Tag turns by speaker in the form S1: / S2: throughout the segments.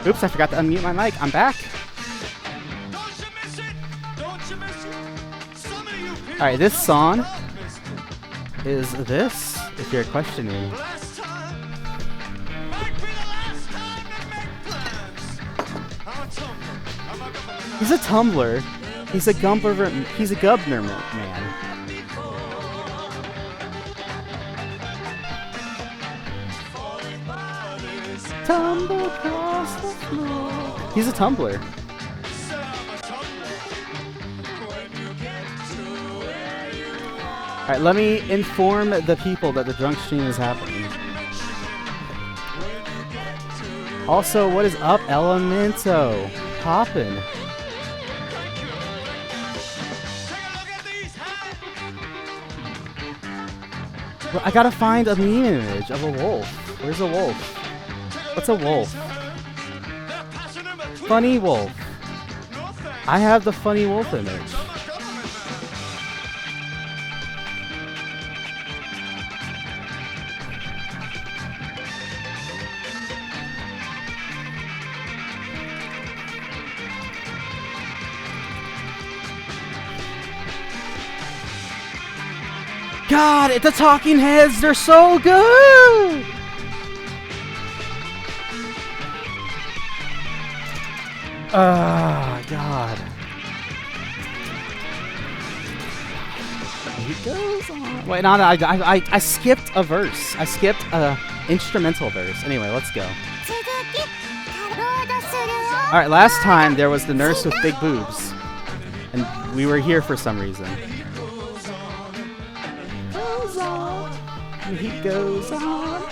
S1: Oops, I forgot to unmute my mic. I'm back. Alright, this song is this, if you're questioning. He's a Tumblr. He's a Gubner man. Tumble across the floor. He's a Tumblr. Alright, let me inform the people that the drunk stream is happening. Also, what is up, Elemento? Poppin'. Well, I gotta find a meme image of a wolf. Where's a wolf? What's a wolf? Funny wolf. I have the funny wolf image. God, the talking heads, they're so good! God. He goes on. Wait, no, I skipped a verse. I skipped a instrumental verse. Anyway, let's go. Alright, last time there was the nurse with big boobs. And we were here for some reason. He goes on.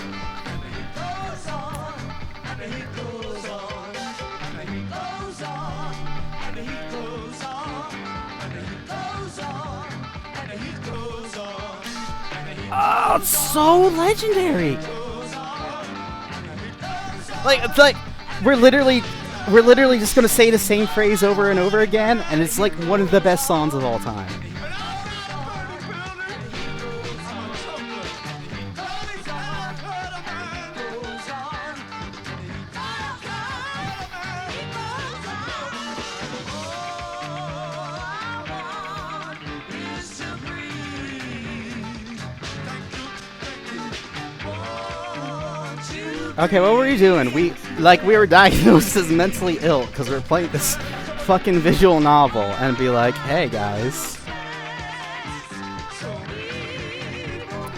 S1: Oh, it's so legendary. Like we're literally just gonna say the same phrase over and over again, and it's like one of the best songs of all time. Okay, what were you doing? We were diagnosed as mentally ill because we were playing this fucking visual novel and be like, hey guys.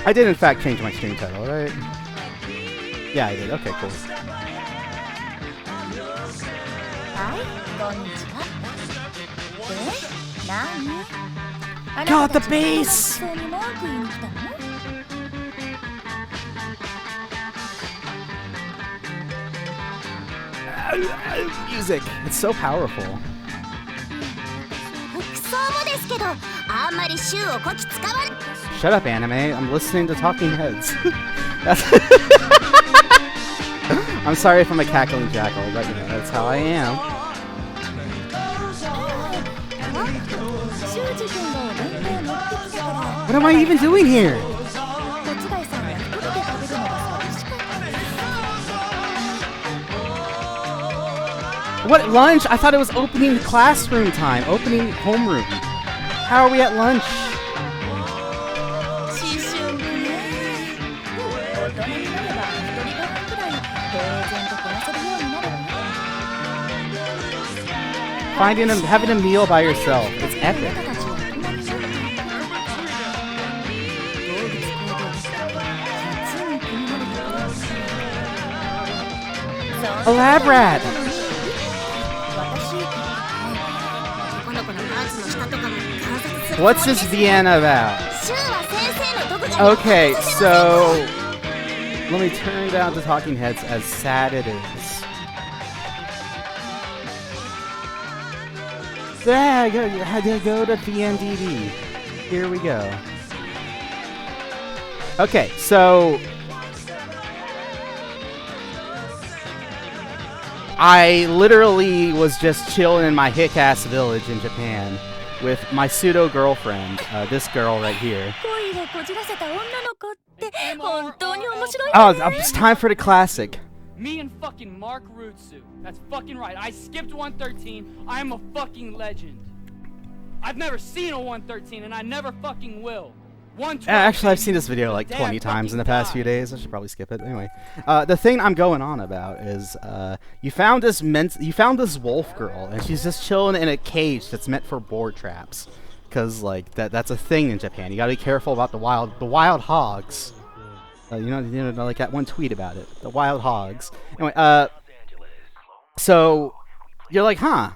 S1: I did in fact change my stream title, right? Yeah, I did. Okay, cool. God, the bass! Music. It's so powerful. Shut up, anime. I'm listening to Talking Heads. I'm sorry if I'm a cackling jackal, but you know, that's how I am. What am I even doing here? What, lunch? I thought it was opening classroom time, opening homeroom. How are we at lunch? Having a meal by yourself. It's epic. A lab rat! What's this Vienna about? Okay, so let me turn down the Talking Heads as sad it is. Yeah, I had to go to VNDD. Here we go. Okay, so I literally was just chilling in my hick-ass village in Japan with my pseudo-girlfriend, this girl right here. Oh, it's time for the classic.
S2: Me and fucking Mark Rutsu. That's fucking right. I skipped 113. I am a fucking legend. I've never seen a 113 and I never fucking will.
S1: Actually, I've seen this video like 20 times in the past few days. I should probably skip it. Anyway, the thing I'm going on about is you found this wolf girl, and she's just chilling in a cage that's meant for boar traps, because like that's a thing in Japan. You gotta be careful about the wild hogs. You know, like that one tweet about it, the wild hogs. Anyway, so you're like, huh,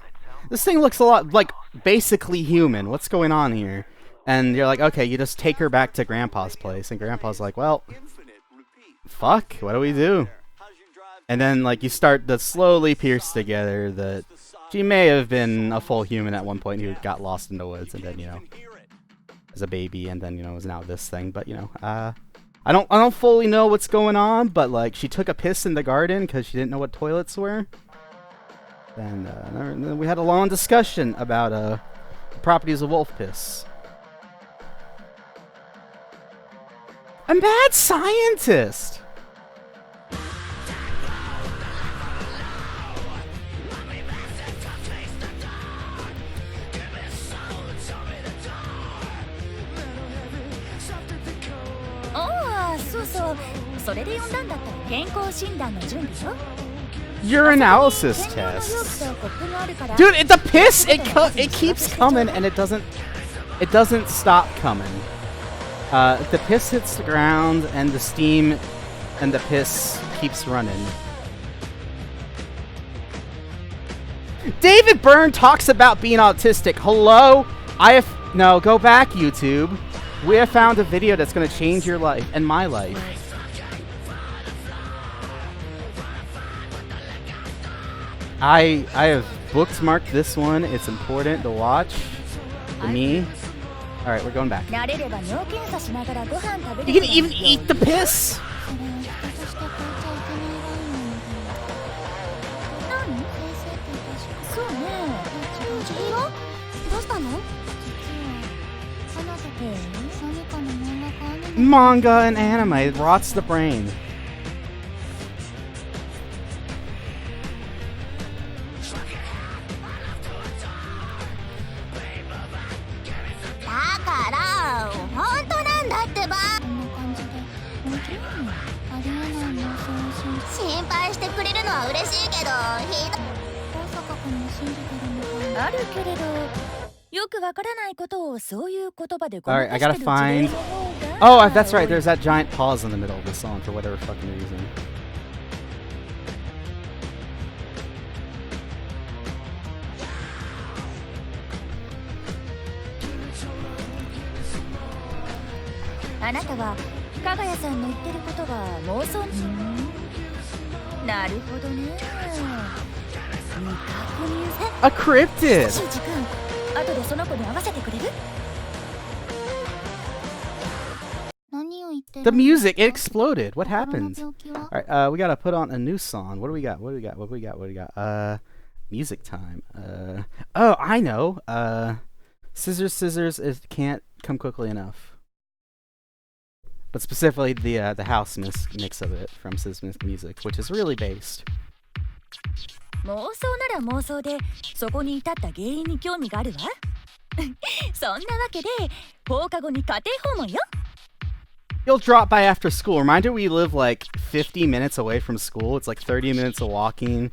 S1: this thing looks a lot like basically human. What's going on here? And you're like, okay, you just take her back to Grandpa's place. And Grandpa's like, well, fuck, what do we do? And then, like, you start to slowly piece together that she may have been a full human at one point who got lost in the woods. And then, you know, as a baby. And then, you know, is now this thing. But, you know, I don't fully know what's going on. But, like, she took a piss in the garden because she didn't know what toilets were. And then we had a long discussion about the properties of wolf piss. A mad scientist! Urinalysis test. Dude, the piss, it keeps coming and it doesn't stop coming. The piss hits the ground, and the steam and the piss keeps running. David Byrne talks about being autistic. Hello? No, go back, YouTube. We have found a video that's going to change your life and my life. I have bookmarked this one. It's important to watch. To me. Alright, we're going back. You can even eat the piss! Manga and anime, it rots the brain. Alright, I gotta find... Oh, that's right, there's that giant pause in the middle of the song for whatever fucking reason. A cryptid! The music, it exploded. What happened? Alright, we gotta put on a new song. What do we got? Music time. Oh, I know. Scissors, Scissors, it can't come quickly enough. But specifically the house mix of it from Scissors Music, which is really based. You'll drop by after school. Reminder, we live like 50 minutes away from school. It's like 30 minutes of walking,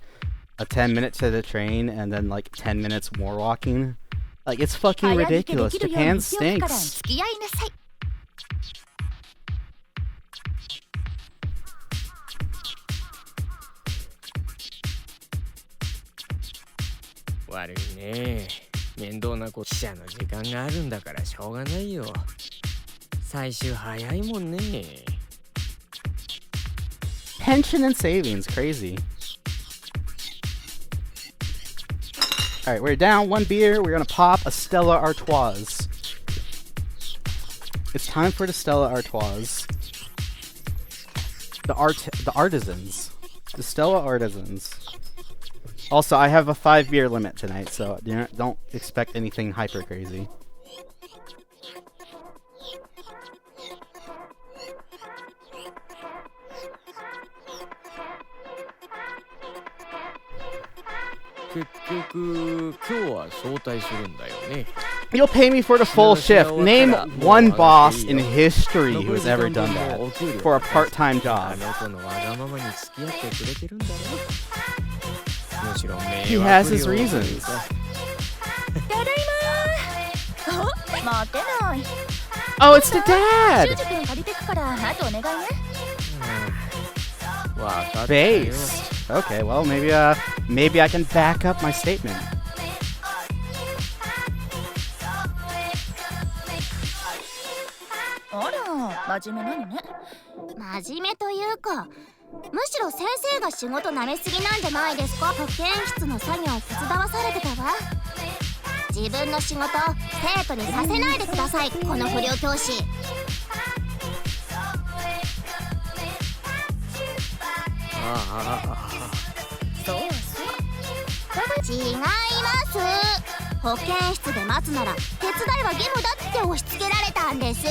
S1: a 10 minutes to the train, and then like 10 minutes more walking. Like, it's fucking ridiculous. Japan stinks. Pension and savings, crazy. Alright, we're down one beer. We're gonna pop a Stella Artois. It's time for the Stella Artois. The artisans. The Stella Artisans. Also, I have a 5-beer limit tonight, so don't expect anything hyper crazy.
S3: 結局今日は招待するんだよね。
S1: You'll pay me for the full shift. Name one boss in history who has ever done that for a part-time
S3: あ
S1: job.
S3: の子のわがままに付き合ってくれてるんだろ。むしろ迷
S1: He
S3: 惑
S1: has his
S3: 料という
S1: reasons.
S3: か。
S4: 待てない。
S1: Oh, it's the dad!
S4: 修二君借りてくからあとお願いね。
S3: わかったよ。
S1: Based. Okay, well, maybe I can back up my statement.
S4: あら、真面目なのね。真面目というか、むしろ先生が仕事慣れすぎなんじゃないですか。保健室の作業手伝わされてたわ。自分の仕事生徒にさせないでください、この不良教師。そうそう。違います。保健室で待つなら手伝いは義務だって押し付けられたんです。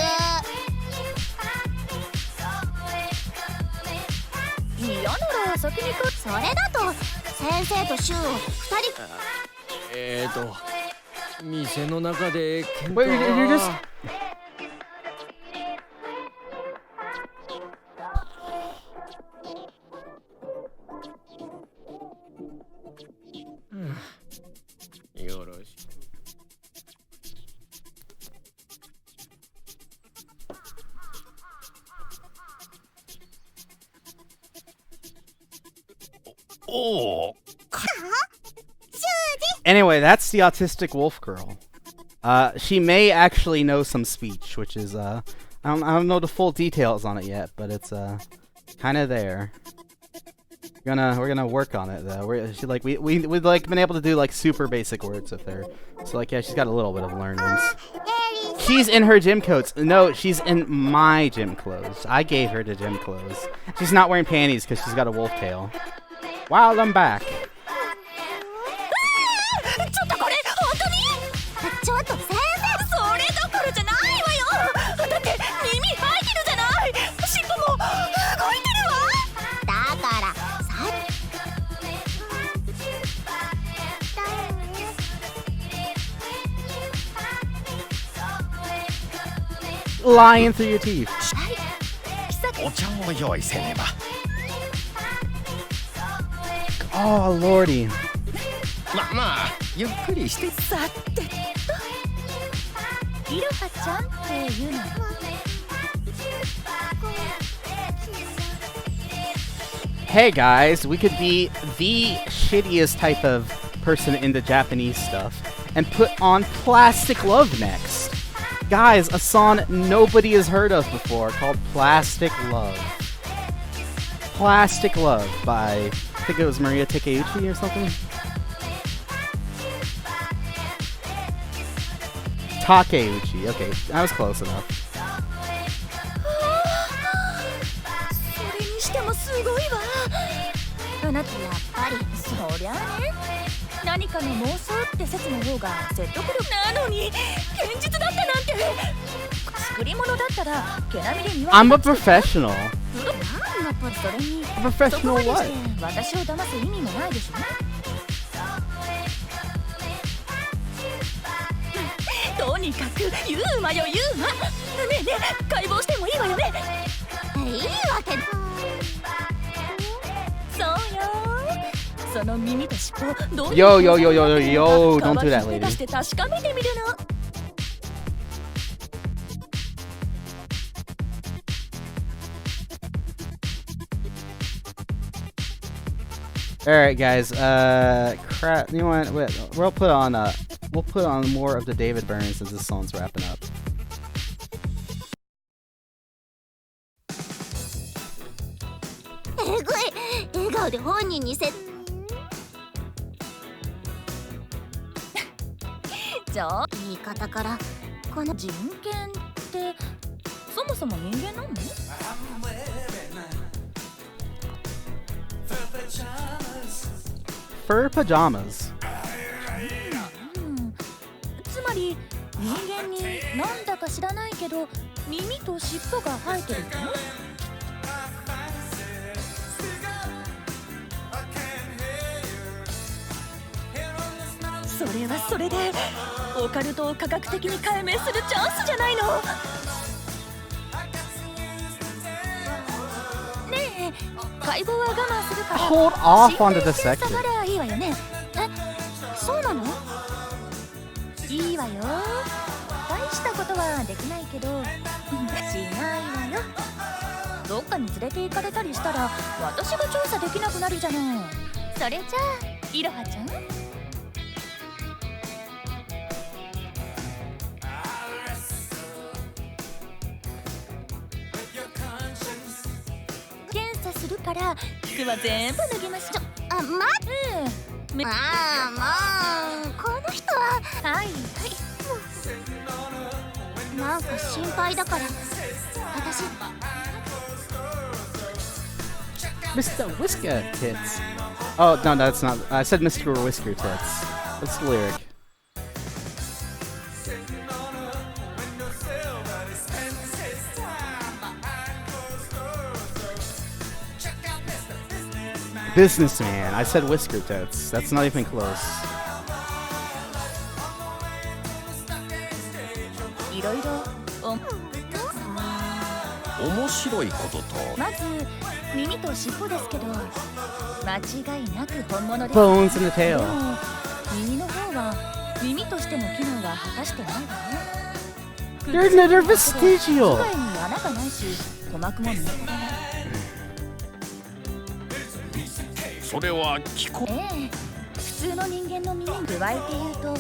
S4: 嫌なら先に行く。それだと先生と柊を2人。
S3: 店の中で喧嘩
S1: Wait, you're just...
S3: は。よろしく。おお。
S1: Anyway, that's the autistic wolf girl. She may actually know some speech, which is, I don't know the full details on it yet, but it's, kind of there. We're gonna work on it though. We've like been able to do like super basic words with her. So like, yeah, she's got a little bit of learnings. She's in her gym coats. No, she's in my gym clothes. I gave her the gym clothes. She's not wearing panties because she's got a wolf tail. Wow, I'm back.
S4: ちょっとこれ本当に？ちょっと先生、それどころじゃないわよ。だって耳生えてるじゃない。尻尾も動いてるわ。だからさ。
S1: Lying through your teeth.
S3: お茶を用意せねば。
S1: Oh, lordy.
S3: まあゆっくりして。
S4: さてと、いろはちゃんっていうの。
S1: Hey guys, we could be the shittiest type of person in the Japanese stuff and put on Plastic Love next. Guys, a song nobody has heard of before called Plastic Love. Plastic Love by, I think it was Maria Takeuchi or something? Takeuchi, okay, that was close enough.
S4: それにしてもすごいわ。あなたやっぱりそりゃあね。何かの妄想って説の方が説得力なのに現実だったなんて。作り物だったら毛並みで見分け
S1: I'm a professional.
S4: なんだそれに
S1: A professional
S4: そこまで
S1: what?
S4: して私を騙す意味もないでしょ。とにかく言うわよ言うわ。ねえねえ解剖してもいいわよね。いいわけ。そうよ。その耳と尻尾どういう
S1: Yo, yo, yo, yo, yo, yo, don't do that, lady.
S4: 出して確かめてみるの。
S1: Alright guys, crap, you know what, we'll put on more of the David Byrne since this song's wrapping up.
S4: えぐい笑顔で本人にせじゃあ言い方からこの人権ってそもそも人間なの？
S1: Fur pajamas.
S4: つまり人間になんだか知らないけど耳と尻尾が生えてるの？それはそれでオカルトを科学的に解明するチャンスじゃないの。ねえ、解剖は我慢するから
S1: Hold off on the
S4: 心霊検査
S1: dissection.
S4: ならいいわよね。そうなの？いいわよ。大したことはできないけど違いわよ。どっかに連れて行かれたりしたら私が調査できなくなるじゃない。それじゃあいろはちゃん、検査するから服は全部脱ぎましょう。待って、もうこの人ははいはい、なんか心配だから私。
S1: Mr. Whisker Tits. Oh, no, that's not. I said Mr. Whisker Tits. That's the lyric. Businessman. I said Whisker Tits. That's not even close.
S4: いろいろ
S3: 面白いことと
S4: まず耳と尻尾ですけど間違いなく本物です。
S1: Bones in the
S4: で
S1: tail.
S4: も耳の方は耳としての機能が果たしてないわね。
S1: They're another vestigial.
S4: 以外に穴がないし鼓膜も見当たらない。
S3: それは聞こ
S4: 普通の人間の耳に加えて言うと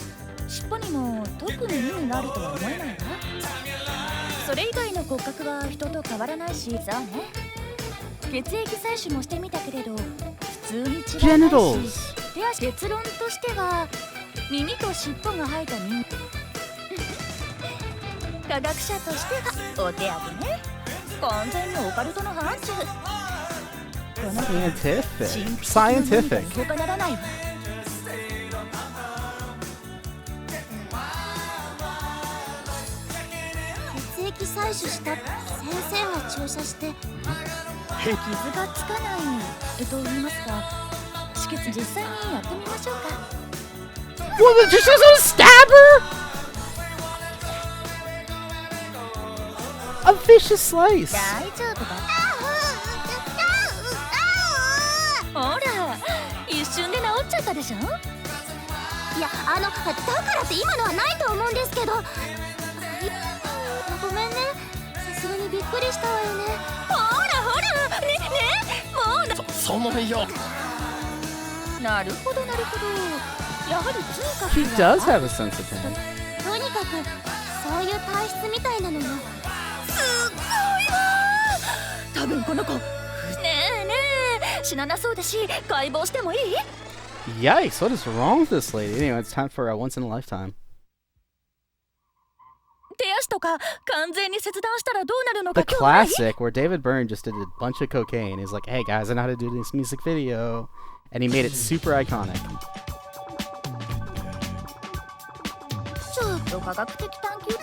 S4: 尻尾にも特に意味があるとは思えないわ。それ以外の骨格は人と変わらないし、そうね。血液採取もしてみたけれど普通に違いないし、
S1: Genitals.
S4: 手足。結論としては耳と尻尾が生えた人科学者としてはお手上げね。完全にオカルトの範疇。この
S1: Scientific.
S4: 神秘的な何か
S1: Scientific.
S4: に他ならないわ。血液採取した先生は注射して傷がつかないと言いますか、止血実際にやってみましょうか。
S1: Well, just as a stabber? A vicious slice.
S4: 大丈夫だ。ほら、一瞬で治っちゃったでしょ。いや、だからって今のはないと思うんですけど。ごめんね、さすがにびっくりしたわよね。ほらねもう
S3: そのよ
S4: なるほどやはり痛覚
S1: He
S4: が
S1: does have a sense of pain.
S4: とにかくそういう体質みたいなのよ。すっごいわ。多分この子ねえ死ななそうだし解剖してもいい？
S1: Yikes, what is wrong with this lady? Anyway, it's time for a once in a lifetime.
S4: 手足とか完全に切断したらどうなるの
S1: The
S4: か興味ない？
S1: classic where David Byrne just did a bunch of cocaine. He's like, hey guys, I know how to do this music video. And he made it super iconic.
S4: ちょっと科学的探求。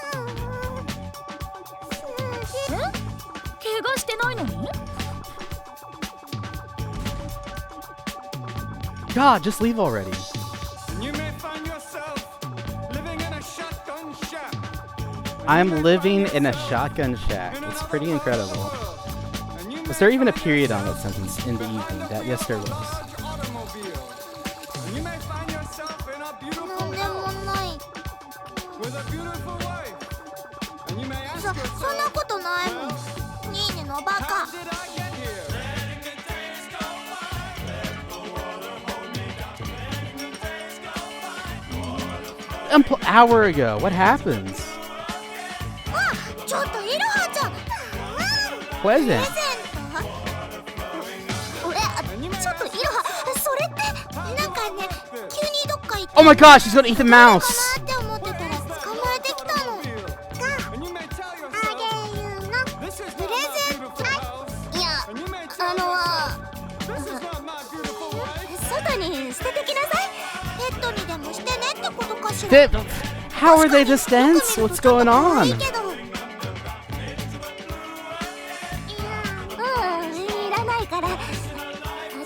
S4: 怪我してないのに？
S1: God, just leave already.
S5: You may find yourself living in a shotgun shack.
S1: I'm living in a shotgun shack. It's pretty incredible. Was there even a period on that sentence in the evening? Yes, there was.
S5: Automobile. And you may find yourself in a beautiful house with a beautiful wife. And you may ask
S4: そんな
S5: yourself,
S4: ことないもん。ニーネのバ
S5: how
S4: カ。
S5: did I get here?
S1: An hour ago. What happens?
S4: ちょっとイロハちゃん。
S1: Pleasant.
S4: 俺ちょっとイロハ、それってなんかね、急にどっか行って
S1: Oh my gosh, she's gonna eat the
S4: か
S1: mouse.
S4: なって思ってたら捕まえてきたの。
S5: And you may tell
S4: あ
S5: yourself,
S4: げるの
S5: this is
S4: プレ
S5: not my
S4: ゼン
S5: beautiful house.
S4: いや
S5: And you may
S4: あ
S5: tell
S4: の
S5: yourself, this is not my beautiful wife.
S4: 外に捨ててきなさい。ペットにでもしてねってことかしら。
S1: How are they this dense? What's going on?
S4: いらないから。後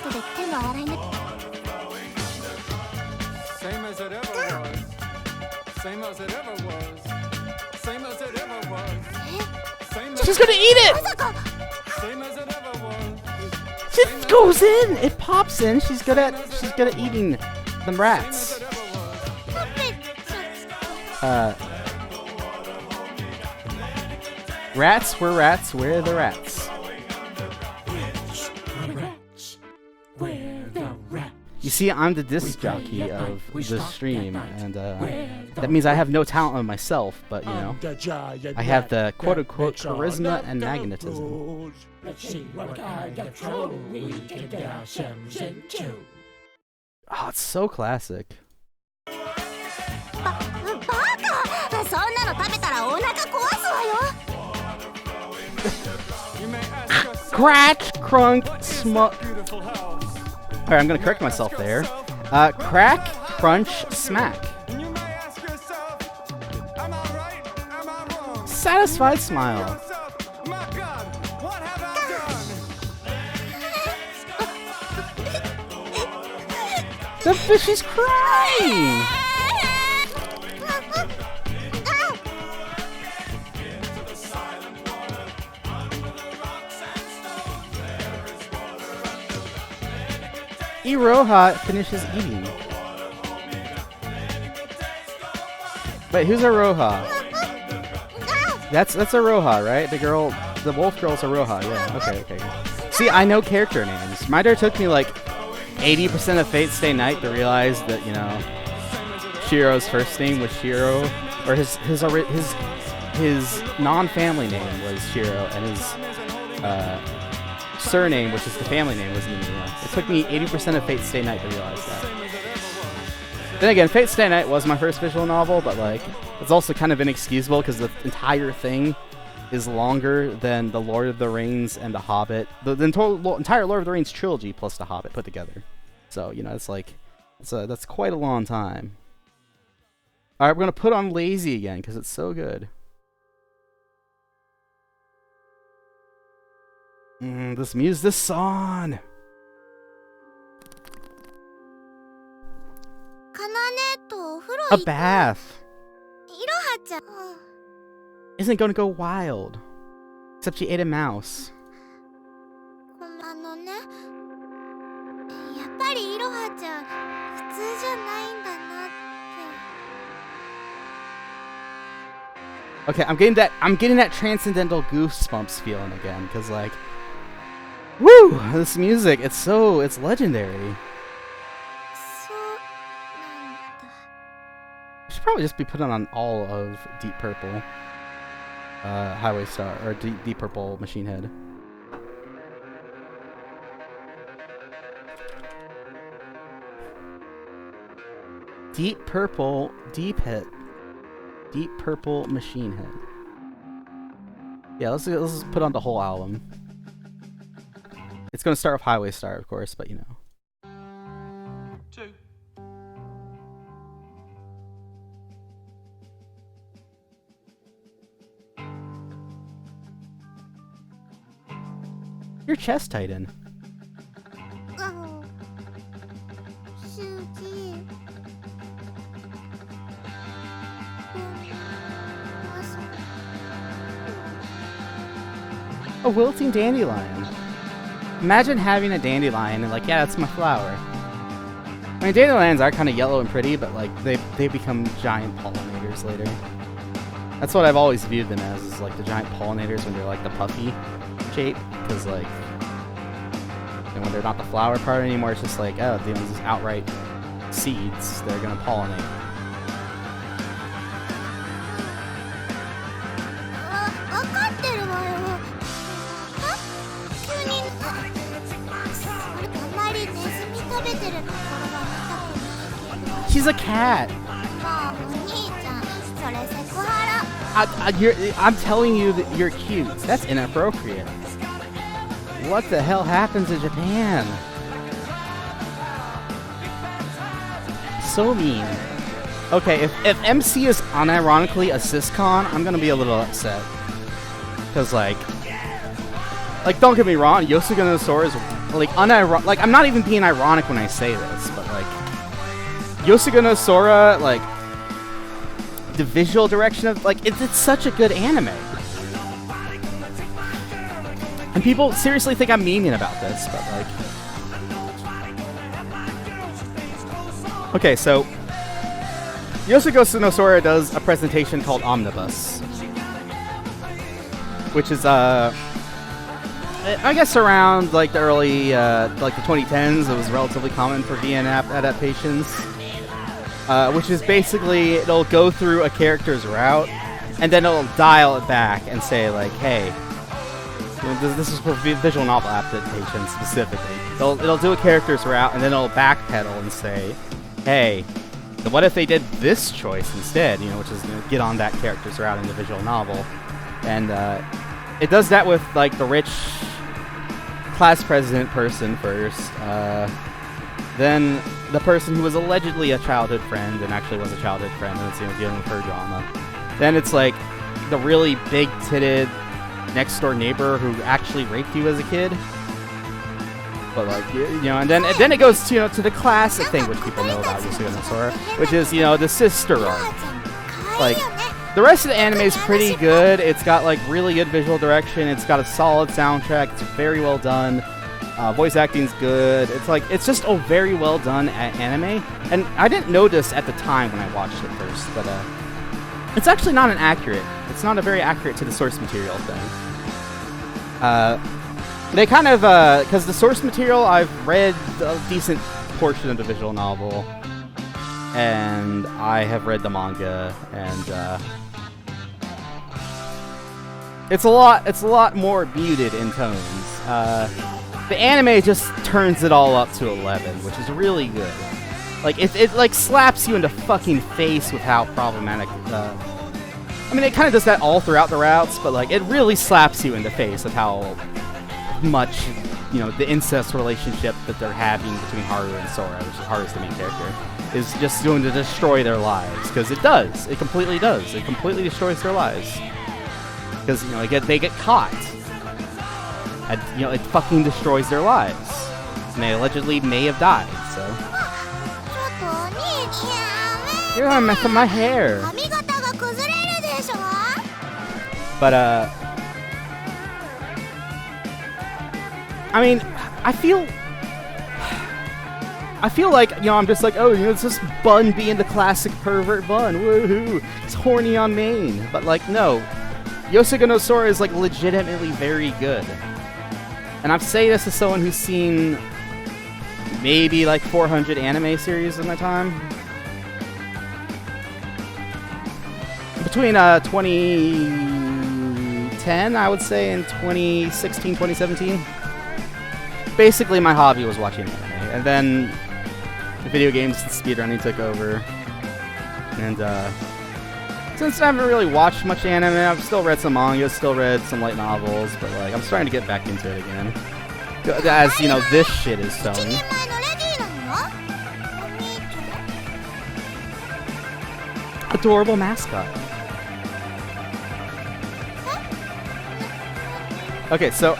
S4: で手も洗いな。
S5: Same as it ever was. Same as it ever was. Same as it ever was. Same as
S1: She's gonna eat it!
S5: Same as it ever was.
S1: It goes in! It pops in. She's good at eating them rats. Rats, we're rats, we're the rats. You see, I'm the disc jockey of the stream, and that means I have no talent of myself, but, you know, I have the quote-unquote charisma and magnetism.
S3: Let's see what kind of troll we can get ourselves into.
S1: Oh, it's so classic.
S4: バカそんなの食べたらお腹壊すわよ
S5: You may ask yourself,
S1: Scratch, crunk, smuck.
S5: beautiful house.
S1: Alright, I'm gonna correct myself there. Crack, crunch, smack.
S5: And you may ask yourself, am I right? Am I wrong?
S1: Satisfied smile.
S5: Yourself, my God, what have I done?
S1: The fish is crying! Iroha finishes eating. Wait, who's Aroha? That's Aroha, right? The wolf girl's Aroha. Yeah. Okay. See, I know character names. My dad took me like 80% of Fate Stay Night to realize that, you know, Shiro's first name was Shiro, or his non-family name was Shiro, and his surname, which is the family name, was Nimura. It took me 80% of Fate Stay Night to realize that. Then again, Fate Stay Night was my first visual novel, but like, it's also kind of inexcusable because the entire thing is longer than the Lord of the Rings and the Hobbit, the entire Lord of the Rings trilogy plus the Hobbit put together. So, you know, it's like, that's quite a long time. Alright, we're gonna put on Lazy again because it's so good. This song. A bath. Isn't gonna go wild. Except she ate a mouse. Okay, I'm getting that transcendental goosebumps feeling again, cause like, woo! This music, it's legendary. I should probably just be putting on all of Deep Purple, Highway Star, or Deep Purple Machine Head. Deep Purple, Deep Purple Machine Head. Yeah, let's just put on the whole album. It's gonna start with Highway Star, of course, but you know.
S5: 2.
S1: Your chest tighten. A wilting dandelion. Imagine having a dandelion and like, yeah, that's my flower. I mean, dandelions are kind of yellow and pretty, but like they become giant pollinators later. That's what I've always viewed them as, is like the giant pollinators when they're like the puffy shape, because like, and when they're not the flower part anymore, it's just like, oh, these just outright seeds that are gonna pollinate. She's a cat. I'm telling you that you're cute. That's inappropriate. What the hell happens in Japan? So mean. Okay, if MC is unironically a syscon, I'm gonna be a little upset. Cause like don't get me wrong, Yosuga no Sora is like unironic. Like, I'm not even being ironic when I say this, but like Yosuga no Sora, like, the visual direction of like it's such a good anime. And people seriously think I'm memeing about this, but like, okay, so Yoshiko no Sora does a presentation called Omnibus, which is I guess around like the early like the 2010s, it was relatively common for VN adaptations, which is basically it'll go through a character's route and then it'll dial it back and say like, hey, this is for visual novel adaptation specifically. It'll do a character's route and then it'll backpedal and say, hey, what if they did this choice instead? You know, which is get on that character's route in the visual novel, and it does that with like the rich class president person first, then the person who was allegedly a childhood friend and actually was a childhood friend, and it's dealing with her drama. Then it's like the really big-titted next door neighbor who actually raped you as a kid. But like and then it goes to to the classic thing which people know about Yoshiko no Sora, which is the sister arc. Like the rest of the anime is pretty good. It's got like really good visual direction. It's got a solid soundtrack. It's very well done. Voice acting's good. It's just a very well done anime. And I didn't notice at the time when I watched it first, but it's actually not it's not a very accurate to the source material thing. They kind of, because the source material, I've read a decent portion of the visual novel, and I have read the manga, and it's a lot more muted in tones. The anime just turns it all up to 11, which is really good. Like it like slaps you in the fucking face with how problematic. I mean, it kind of does that all throughout the routes, but like it really slaps you in the face of how much the incest relationship that they're having between Haru and Sora, which is Haru's the main character, is just going to destroy their lives, because it does. It completely does. It completely destroys their lives, because they get caught, and it fucking destroys their lives, and they allegedly may have died. So you're gonna mess up my hair. But I mean, I feel like, I'm just like, oh, it's just Bun being the classic pervert Bun, woohoo, it's horny on main. But like, no, Yoshiko no Sora is like legitimately very good. And I'm saying this as someone who's seen maybe like 400 anime series in my time. Between 2010, I would say, and 2016, 2017. Basically, my hobby was watching anime, and then the video games and speedrunning took over. And since I haven't really watched much anime, I've still read some manga, still read some light novels, but like I'm starting to get back into it again. As this shit is selling. Adorable mascot. Okay, so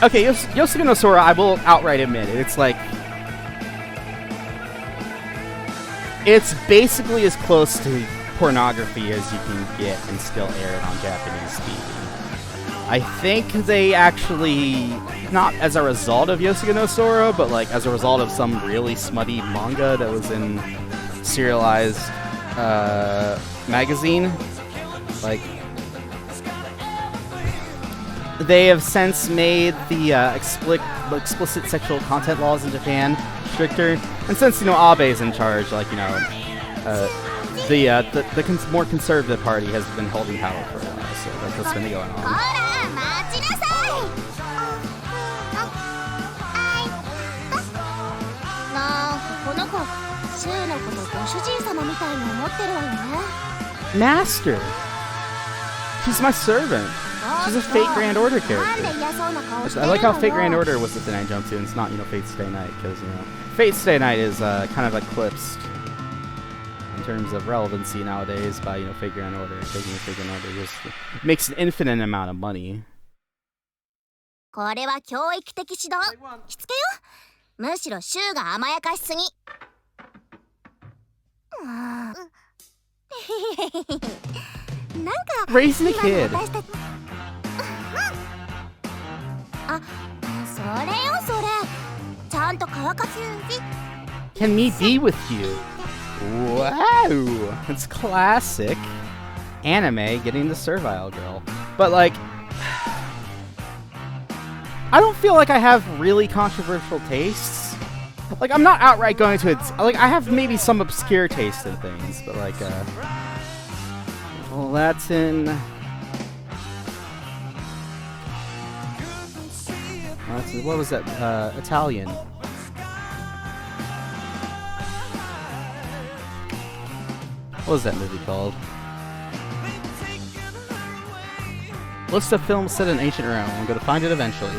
S1: okay, Yoshiko no Sora, I will outright admit it. It's like, it's basically as close to pornography as you can get and still air it on Japanese TV. I think they actually, not as a result of Yoshiko no Sora, but like as a result of some really smutty manga that was in serialized magazine, like, they have since made the explicit sexual content laws in Japan stricter, and since Abe's in charge, like the more conservative party has been holding power for a while, so that's what's been going on. Master, she's my servant. She's a Fate Grand Order character. I like how Fate Grand Order was the thing I jumped to, and it's not, Fate Stay Night, because, Fate Stay Night is kind of eclipsed in terms of relevancy nowadays by, Fate Grand Order, because, Fate Grand Order just makes an infinite amount of money.
S4: これは教育的指導。しつけよ。むしろシュウが甘やかしすぎ。
S1: Raising a kid.
S4: あ、それよそれ。ちゃんと乾かすし。
S1: Can me be with you? Wow, it's classic anime getting the servile girl. But like, I don't feel like I have really controversial tastes. Like, I'm not outright going to it. Like, I have maybe some obscure taste in things, but like, Latin. What was that? Italian. What was that movie called? List of films set in ancient Rome. I'm going to find it eventually.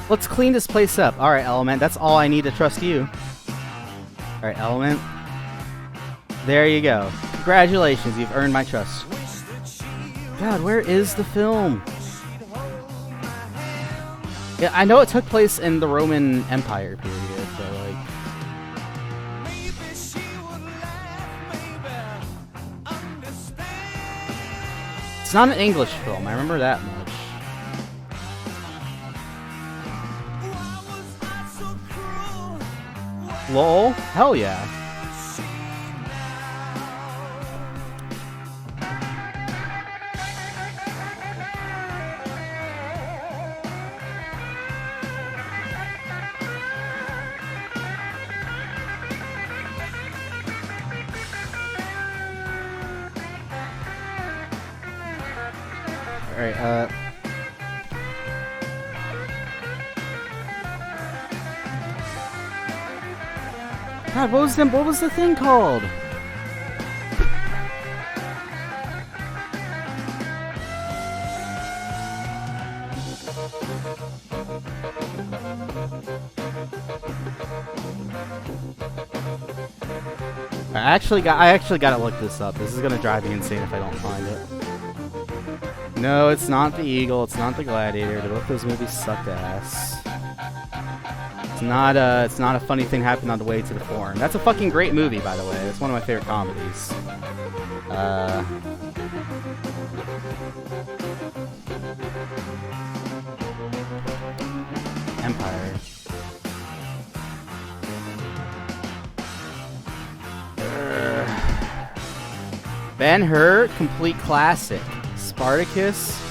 S1: Let's clean this place up. Alright, Element. That's all I need to trust you. Alright, Element. There you go. Congratulations, you've earned my trust. God, where is the film? Yeah, I know it took place in the Roman Empire period, but like... It's not an English film, I remember that much. LOL? Hell yeah. Alright, God, what was the thing called? I actually gotta look this up. This is gonna drive me insane if I don't find it. No, it's not the Eagle, it's not the Gladiator. Both those movies sucked ass. It's not a funny thing happened on the way to the Forum. That's a fucking great movie, by the way. It's one of my favorite comedies. Empire. Ben-Hur, complete classic. Spartacus.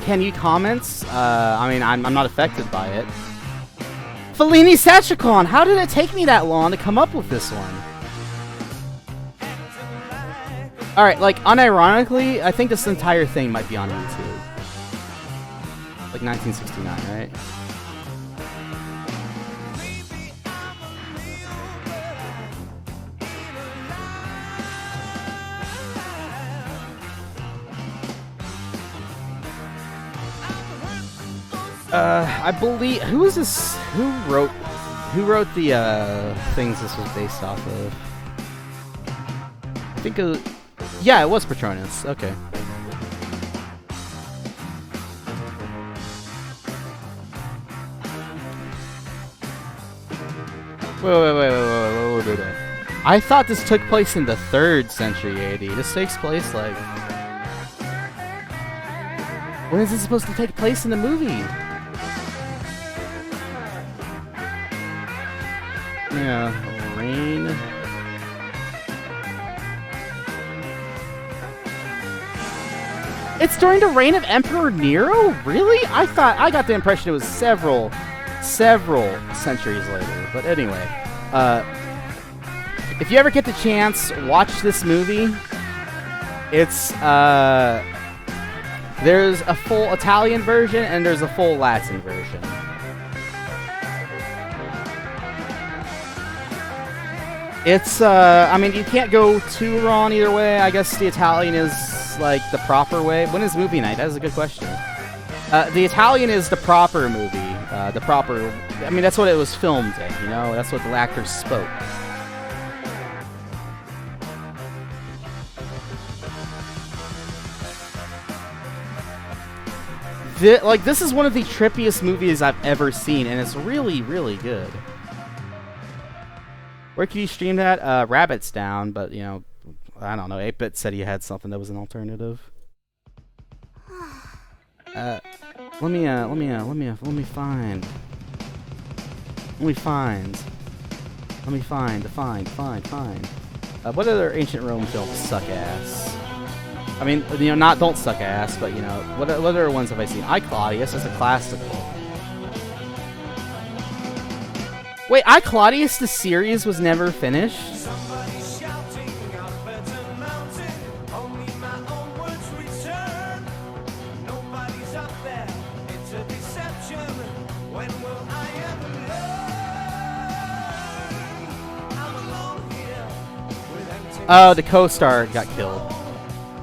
S1: Can you comments? I mean, I'm not affected by it. Fellini Satchicon! How did it take me that long to come up with this one? Alright, like, unironically, I think this entire thing might be on YouTube. Like 1969, right? I believe who is this? Who wrote the things this was based off of? I think yeah, it was Patronus. Okay. Wait. I thought this took place in the 3rd century AD. This takes place like... When is this supposed to take place in the movie? Yeah, rain. It's during the reign of Emperor Nero? Really? I got the impression it was several centuries later. But anyway, if you ever get the chance, watch this movie. It's there's a full Italian version and there's a full Latin version. It's, I mean, you can't go too wrong either way. I guess the Italian is, like, the proper way. When is movie night? That is a good question. The Italian is the proper movie. the proper. I mean, that's what it was filmed in. You know, that's what the actors spoke. This is one of the trippiest movies I've ever seen, and it's really, really good. Where can you stream that? Rabbit's down, but you know, I don't know. 8-Bit said he had something that was an alternative. Let me find. What other ancient Rome films suck ass? I mean, you know, not don't suck ass, but you know, what other ones have I seen? I, Claudius, that's a classical. Wait, I, Claudius, the series was never finished? Oh, the co-star got killed.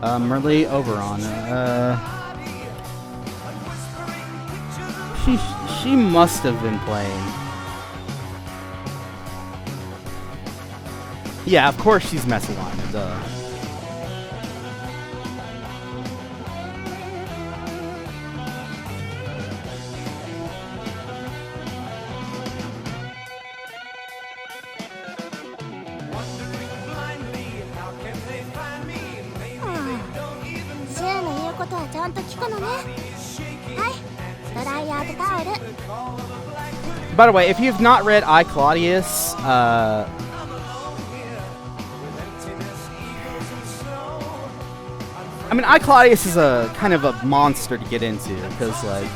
S1: Merle Oberon. She must have been playing. Yeah, of course she's Messalina, duh. By the way, if you've not read I, Claudius, I mean, I, Claudius is a kind of a monster to get into because, like,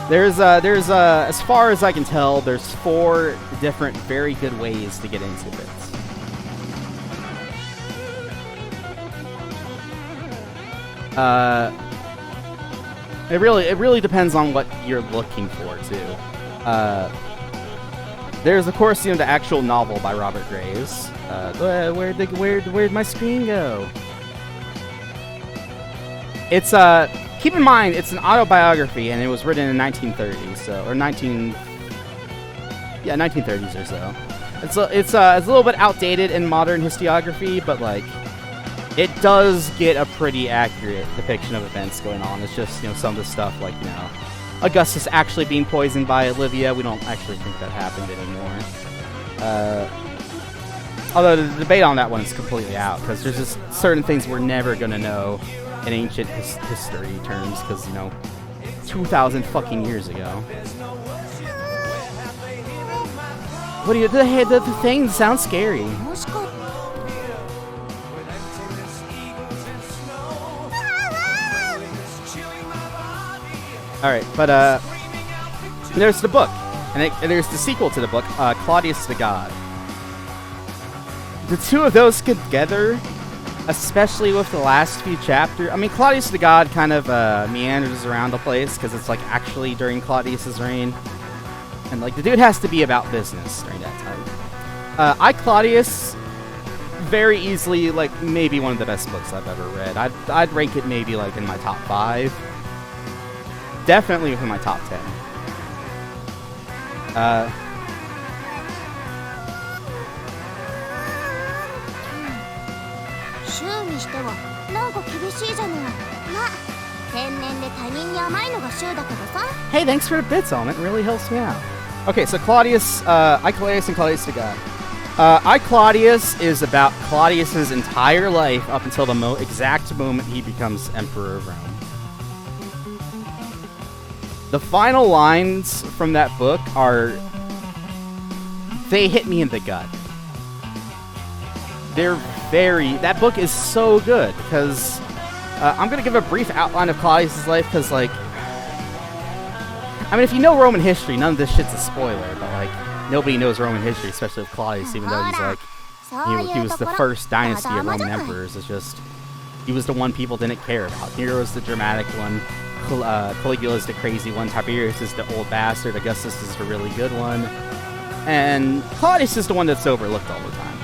S1: there's as far as I can tell, there's 4 different very good ways to get into it. It really depends on what you're looking for too. There's of course, you know, the actual novel by Robert Graves. Where'd my screen go? It's keep in mind it's an autobiography and it was written in 1930s, so or 1930s or so. It's a little bit outdated in modern historiography, but like it does get a pretty accurate depiction of events going on. It's just, you know, some of the stuff like, you know, Augustus actually being poisoned by Olivia. We don't actually think that happened anymore. Although the debate on that one is completely out because there's just certain things we're never gonna know in ancient history terms because, you know, 2,000 fucking years ago. What do you? The thing sounds scary. Alright, but there's the book, and there's the sequel to the book, Claudius the God. The two of those together, especially with the last few chapters, I mean, Claudius the God kind of meanders around the place, because it's like actually during Claudius's reign, and like the dude has to be about business during that time. I, Claudius, very easily, like, maybe one of the best books I've ever read. I'd rank it maybe like in my top 5. Definitely within my top 10. Hey, thanks for the bits, Element. It really helps me out. Okay, so Claudius, I, Claudius, and Claudius the God. I, Claudius is about Claudius's entire life up until the exact moment he becomes Emperor of Rome. The final lines from that book they hit me in the gut. That book is so good, because I'm going to give a brief outline of Claudius' life, because, like, I mean, if you know Roman history, none of this shit's a spoiler, but, like, nobody knows Roman history, especially with Claudius, even though he's, like, he was the first dynasty of Roman emperors. It's just, he was the one people didn't care about. Nero's the dramatic one. Caligula's the crazy one, Tiberius is the old bastard, Augustus is the really good one, and Claudius is the one that's overlooked all the time.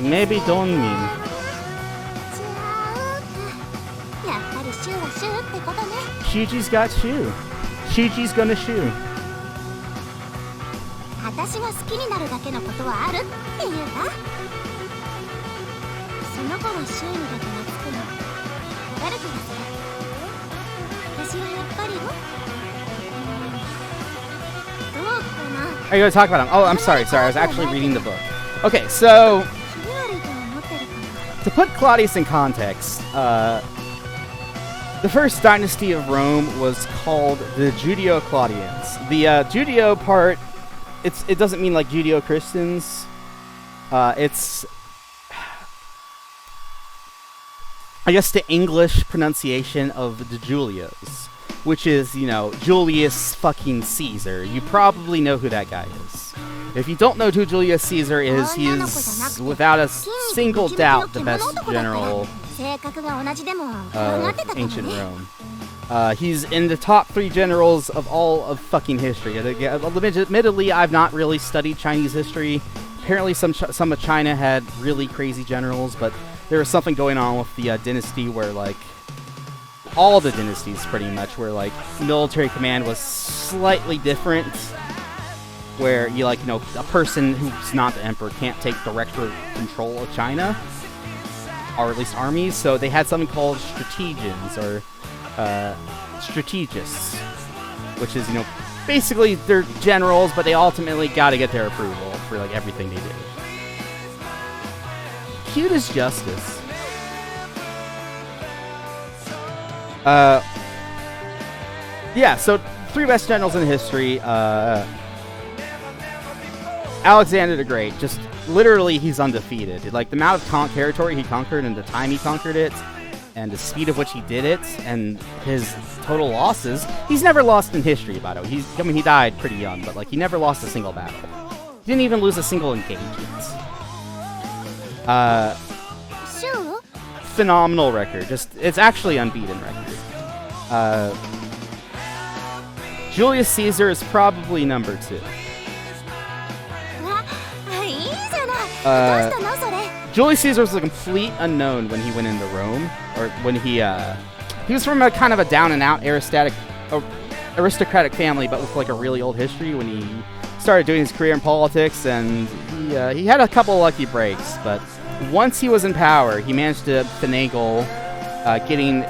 S1: Maybe don't mean.
S4: 違うか。やっぱりシューはシューってことね。
S1: Shiji's got shoe. Shiji's gonna shoe.
S4: 私が好きになるだけのことはあるっていうか。その子がシューにだけ懐くのわかる気がする。私はやっぱりどうかな。
S1: Are you gonna talk about him? Oh, I'm sorry. I was actually reading the book. Okay, so
S4: 気味悪いと思ってるかな。
S1: to put Claudius in context, the first dynasty of Rome was called the Judeo-Claudians. The Judeo part, it doesn't mean like Judeo-Christians. It's, I guess, the English pronunciation of the Julios, which is, you know, Julius fucking Caesar. You probably know who that guy is. If you don't know who Julius Caesar is, he is, without a single doubt, the best general
S4: 性格が同じでも分
S1: of
S4: かってたかも
S1: ancient
S4: ね。
S1: Rome. He's in the top 3 generals of all of fucking history. Admittedly, I've not really studied Chinese history. Apparently, some of China had really crazy generals, but there was something going on with the dynasty where, like, all the dynasties pretty much, where, like, military command was slightly different. Where you, like, you know, a person who's not the emperor can't take direct control of China, or at least armies. So they had something called strategians or strategists, which is, you know, basically they're generals, but they ultimately got to get their approval for like everything they do. Cute as justice. Yeah. So 3 best generals in history. Alexander the Great, just literally he's undefeated. Like the amount of territory he conquered and the time he conquered it and the speed of which he did it and his total losses, he's never lost in history about it. He died pretty young, but like he never lost a single battle. He didn't even lose a single engagement.
S4: シュー
S1: Phenomenal record. It's actually unbeaten record. Julius Caesar is probably number 2.
S4: わ、いいじゃない。どうしたのそれ。
S1: Julius Caesar was a complete unknown when he went into Rome, or when he was from a kind of a down and out aristocratic family, but with like a really old history. When he started doing his career in politics, and he had a couple of lucky breaks, but once he was in power, he managed to finagle getting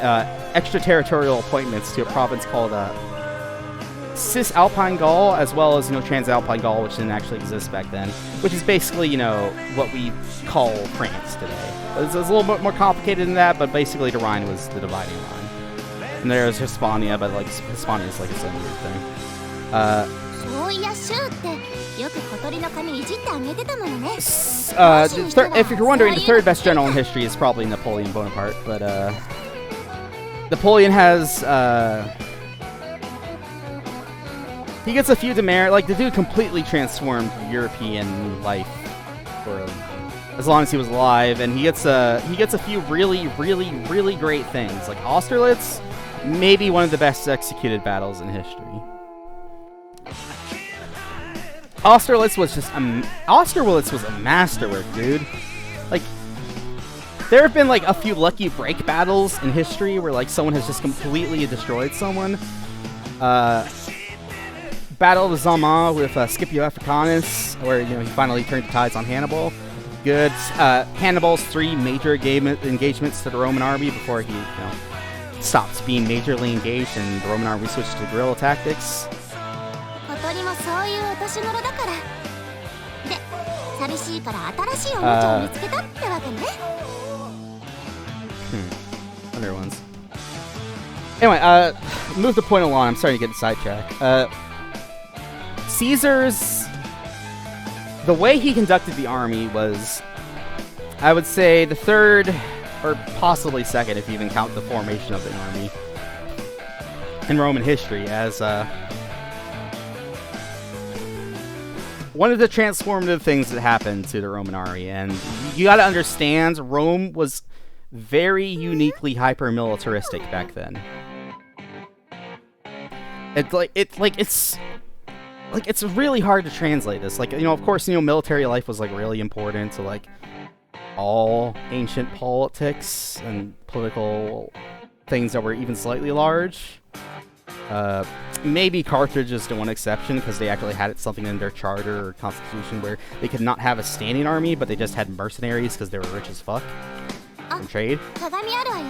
S1: extraterritorial appointments to a province called Cisalpine Gaul, as well as, you know, Transalpine Gaul, which didn't actually exist back then, which is basically, you know, what we call France today. It's a little bit more complicated than that, but basically the Rhine was the dividing line. And there was Hispania, but like Hispania is like its own weird thing.
S4: そういやシューってよく小鳥の髪いじってあげてたものね。
S1: If you're wondering, the 3rd best general in history is probably Napoleon Bonaparte, but Napoleon has he gets a few demerits. Like the dude completely transformed European life for as long as he was alive, and he gets a few really great things. Like Austerlitz, maybe one of the best executed battles in history. Austerlitz was a masterwork, dude. Like, there have been like a few lucky break battles in history where like someone has just completely destroyed someone. Battle of Zama with Scipio Africanus, where, you know, he finally turned the tides on Hannibal. Good. Hannibal's 3 major engagements to the Roman army before he, you know, stopped being majorly engaged and the Roman army switched to guerrilla tactics.
S4: 小鳥もそういうお年頃だから。で、寂しいから新しいおもちゃを見つけたってわけね。
S1: Other ones. Anyway, move the point along. I'm starting to get sidetracked. Caesar's... The way he conducted the army was, I would say, the 3rd, or possibly 2nd, if you even count the formation of the army, in Roman history, as one of the transformative things that happened to the Roman army. And you gotta understand, Rome was very uniquely hyper-militaristic back then. It's really hard to translate this. Like, you know, of course, you know, military life was like really important to like all ancient politics and political things that were even slightly large. Maybe Carthage is the one exception because they actually had something in their charter or constitution where they could not have a standing army, but they just had mercenaries because they were rich as fuck and trade.
S4: 鏡あるわよ。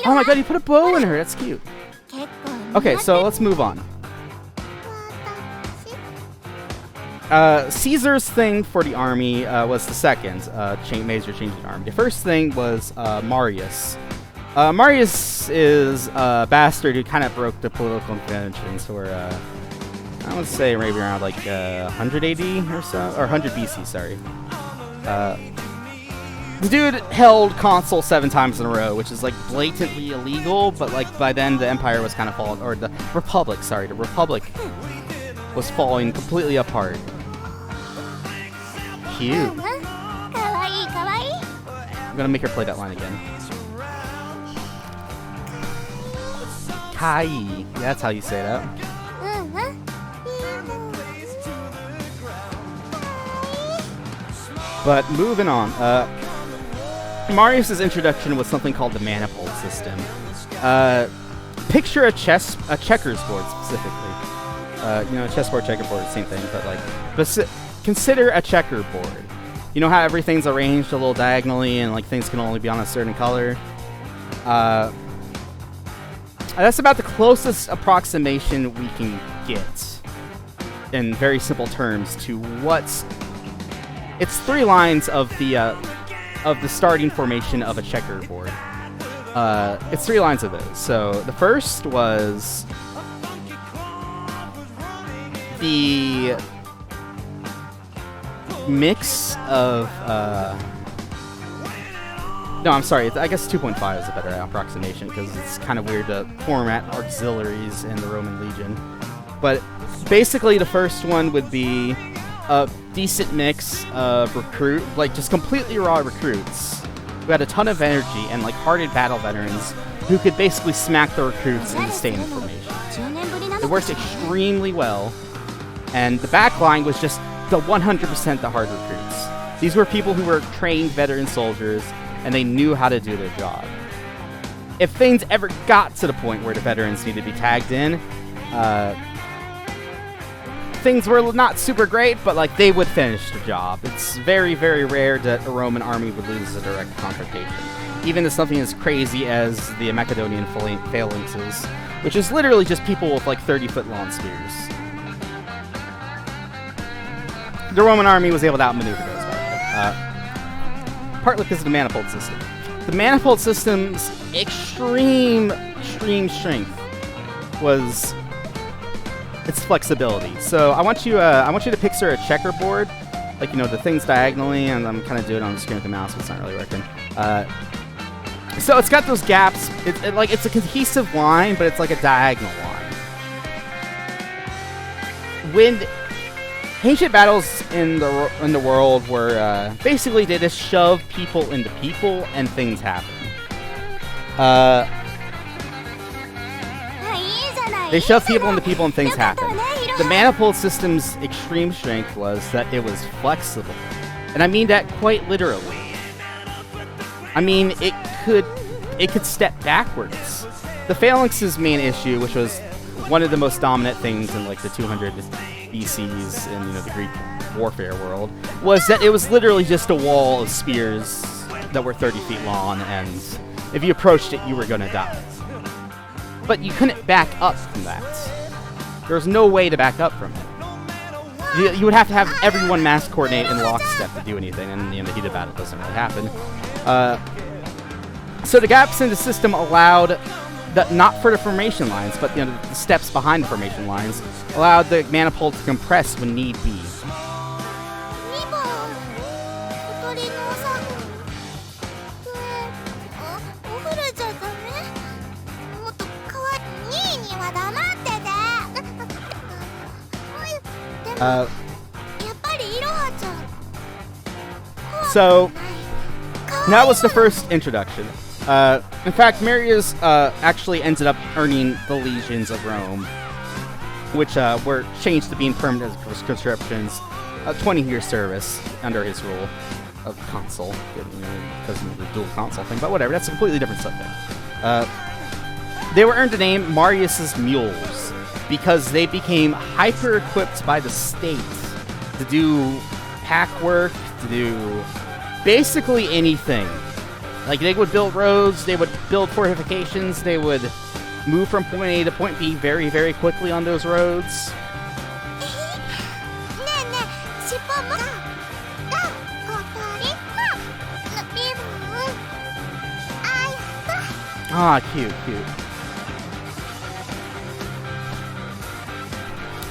S1: Oh my god, you put a bow in her. That's cute.
S4: 結構
S1: Okay, so let's move on. Caesar's thing for the army was the second major change in the army. The first thing was Marius. Marius is a bastard who kind of broke the political conventions for, I would say maybe around like 100 AD or so, or 100 BC, sorry. The dude held consul 7 times in a row, which is like blatantly illegal, but like by then the empire was kind of falling, or the republic was falling completely apart. Cute.
S4: かわいいかわいい。
S1: I'm gonna make her play that line again. Kai. Yeah, that's how you say that.
S4: うんうん。
S1: But moving on, Marius's introduction was something called the manifold system. Picture a checkers board specifically. You know, a chessboard, checkerboard, same thing, but like, consider a checkerboard. You know how everything's arranged a little diagonally and like things can only be on a certain color? That's about the closest approximation we can get in very simple terms to what's... It's 3 lines of the starting formation of a checkerboard. It's 3 lines of those. So the first was the mix of no, I'm sorry, I guess 2.5 is a better approximation because it's kind of weird to format auxiliaries in the Roman legion. But basically the first one would be a decent mix of like just completely raw recruits who had a ton of energy and like hardened battle veterans who could basically smack the recruits into staying in formation. It worked extremely well, and the back line was just the 100% the hard recruits. These were people who were trained veteran soldiers and they knew how to do their job. If things ever got to the point where the veterans needed to be tagged in, things were not super great, but like they would finish the job. It's very, very rare that a Roman army would lose a direct confrontation. Even to something as crazy as the Macedonian phalanxes, which is literally just people with like 30-foot long spears. The Roman army was able to outmaneuver those, by the way. Partly because of the manifold system. The manifold system's extreme strength was its flexibility. So I want you to picture a checkerboard, like, you know, the things diagonally, and I'm kind of doing it on the screen with the mouse, but it's not really working. So it's got those gaps. It's a cohesive line, but it's like a diagonal line. When ancient battles in the world were basically they just shove people into people and things happen. They shove people into people and things happen. The manifold system's extreme strength was that it was flexible, and I mean that quite literally. I mean it could step backwards. The phalanx's main issue, which was one of the most dominant things in like the 200 BCs in, you know, the Greek warfare world, was that it was literally just a wall of spears that were 30 feet long, and if you approached it, you were gonna die. But you couldn't back up from that. There was no way to back up from it. You would have to have everyone mass coordinate in lockstep to do anything, and in the heat of battle, it doesn't really happen. So the gaps in the system allowed, not for the formation lines, but, you know, the steps behind the formation lines, allowed the manifold to compress when need be. So that was the first introduction. In fact, Marius actually ended up earning the legions of Rome, which were changed to being permanent conscriptions, 20-year service under his rule. of consul, because of the dual consul thing, but whatever, that's a completely different subject. They were earned the name Marius's Mules because they became hyper-equipped by the state to do pack work, to do basically anything. Like, they would build roads, they would build fortifications, they would move from point A to point B very, very quickly on those roads. Ah, cute, cute.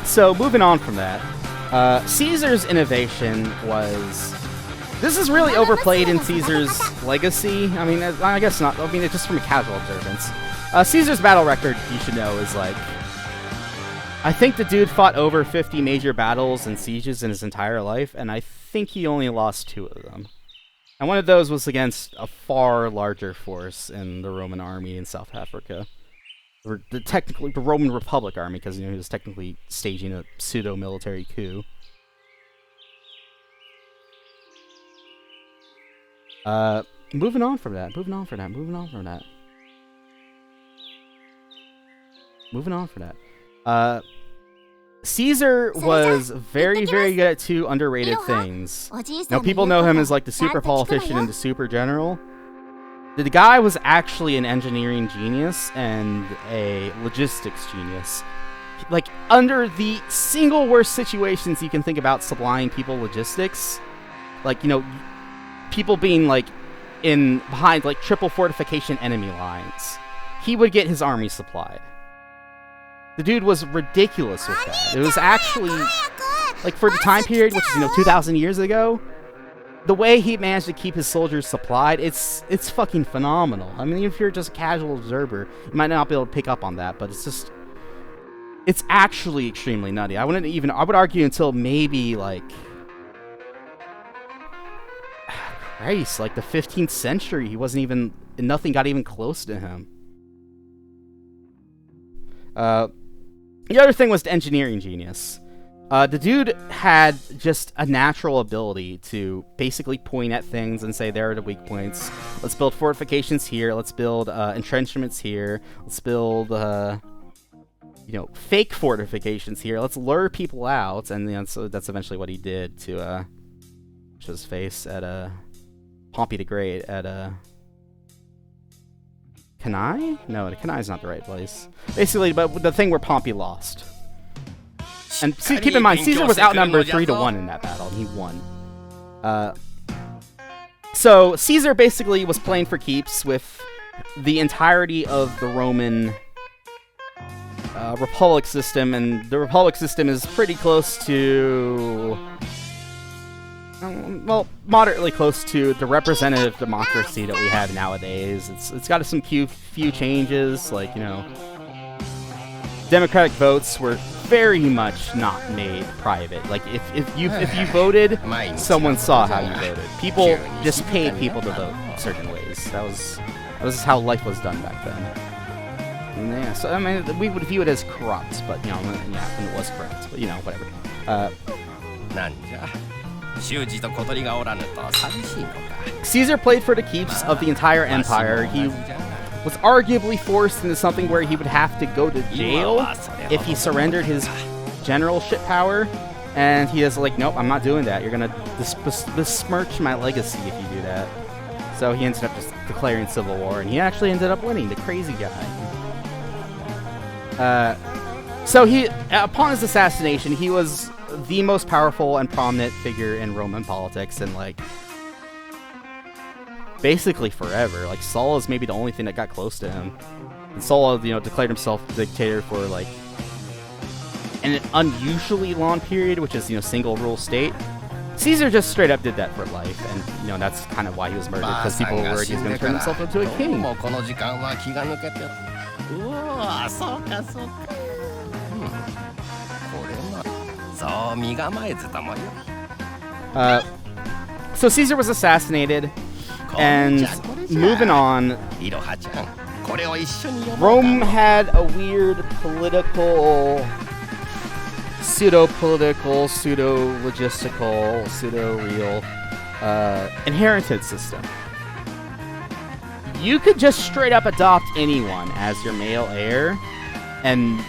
S1: So, moving on from that, Caesar's innovation was... This is really overplayed in Caesar's legacy. I mean, I guess not. I mean, it's just from a casual observance. Caesar's battle record, you should know, is like... I think the dude fought over 50 major battles and sieges in his entire life, and I think he only lost 2 of them. And one of those was against a far larger force in the Roman army in South Africa. Technically, the Roman Republic army, because he was technically staging a pseudo-military coup. Moving on from that. Caesar was very, very good at 2 underrated things. Now, people know him as like the super politician and the super general. The guy was actually an engineering genius and a logistics genius. Like, under the single worst situations you can think about supplying people logistics, like, you know, people being like behind like triple fortification enemy lines, he would get his army supplied. The dude was ridiculous with that. It was actually, like, for the time period, which is, 2,000 years ago, the way he managed to keep his soldiers supplied, it's fucking phenomenal. I mean, if you're just a casual observer, you might not be able to pick up on that, but it's actually extremely nutty. I would argue until maybe, like, Christ, like the 15th century, nothing got even close to him. The other thing was the engineering genius. The dude had just a natural ability to basically point at things and say, there are the weak points. Let's build fortifications here. Let's build entrenchments here. Let's build, fake fortifications here. Let's lure people out. And so that's eventually what he did to show his face at Pompey the Great at Cannae? No, Cannae is not the right place. Basically, but the thing where Pompey lost. And keep in mind, Caesar was outnumbered 3-1 in that battle, and he won. So Caesar basically was playing for keeps with the entirety of the Roman Republic system, and the Republic system is pretty close to... well, moderately close to the representative democracy that we have nowadays. It's got some few changes, like, democratic votes were very much not made private. Like, if you voted, someone saw how you voted. People just paid people to vote certain ways. That was how life was done back then. And yeah, so I mean, we would view it as corrupt, but when it was corrupt, but whatever. Caesar played for the keeps of the entire empire. He was arguably forced into something where he would have to go to jail if he surrendered his generalship power, and he is like, nope, I'm not doing that. You're gonna besmirch my legacy if you do that. So he ended up just declaring civil war, and he actually ended up winning, the crazy guy. So upon his assassination, he was the most powerful and prominent figure in Roman politics, and like basically forever. Like, Sulla is maybe the only thing that got close to him. And Sulla, declared himself dictator for like an unusually long period, which is single rule state. Caesar just straight up did that for life, and that's kind of why he was murdered, because people were worried he was going to turn himself into a king. So Caesar was assassinated, and moving on, Rome had a weird political, pseudo-political, pseudo-logistical, pseudo-real inheritance system. You could just straight up adopt anyone as your male heir, and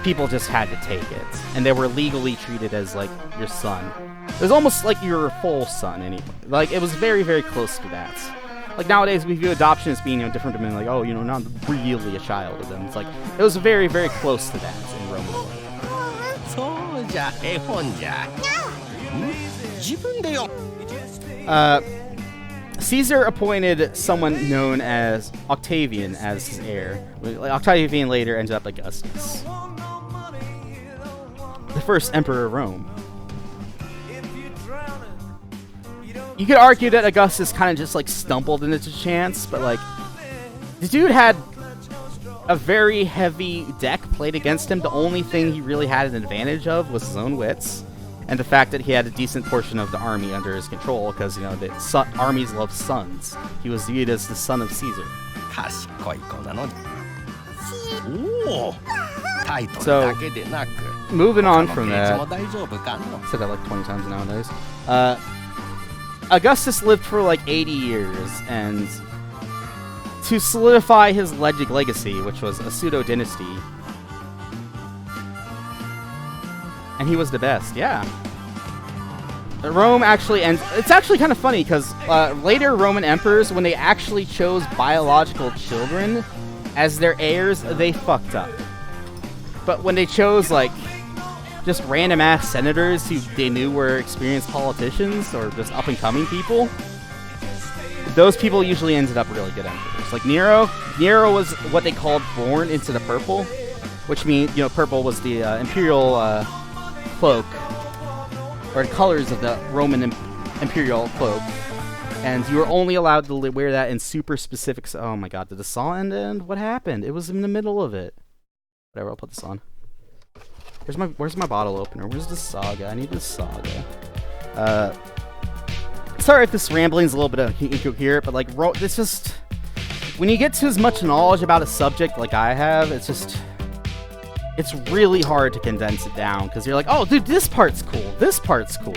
S1: people just had to take it, and they were legally treated as like your son. It was almost like your full son, anyway. Like it was very, very close to that. Like nowadays, we view adoption as being different than like, oh, not really a child of them. It's like it was very, very close to that in Roman world.
S3: そうじゃ絵本じゃ自分で読
S1: Caesar appointed someone known as Octavian as his heir. Octavian later ended up Augustus, the first emperor of Rome. You could argue that Augustus kind of just like stumbled into the chance, but like the dude had a very heavy deck played against him. The only thing he really had an advantage of was his own wits, and the fact that he had a decent portion of the army under his control, because the armies love sons. He was viewed as the son of Caesar.
S3: 賢い子なのにおおタイトル
S1: So,
S3: だけでなく
S1: moving on from
S3: ページも
S1: that,
S3: 大丈夫かの
S1: said that like 20 times nowadays. Augustus lived for like 80 years, and to solidify his legacy, which was a pseudo-dynasty, and he was the best, yeah. Rome actually ends... It's actually kind of funny, because later Roman emperors, when they actually chose biological children as their heirs, they fucked up. But when they chose, like, just random-ass senators who they knew were experienced politicians, or just up-and-coming people, those people usually ended up really good emperors. Like Nero was what they called born into the purple, which means, purple was the imperial cloak, or the colors of the Roman imperial cloak, and you were only allowed to wear that in super specific... Oh my god, did the saw end? What happened? It was in the middle of it. Whatever, I'll put this on. Where's my bottle opener? Where's the saga? I need the saga. Sorry if this rambling is a little bit incoherent, but like, it's just... When you get to as much knowledge about a subject like I have, it's really hard to condense it down, because you're like, oh, dude, this part's cool, this part's cool.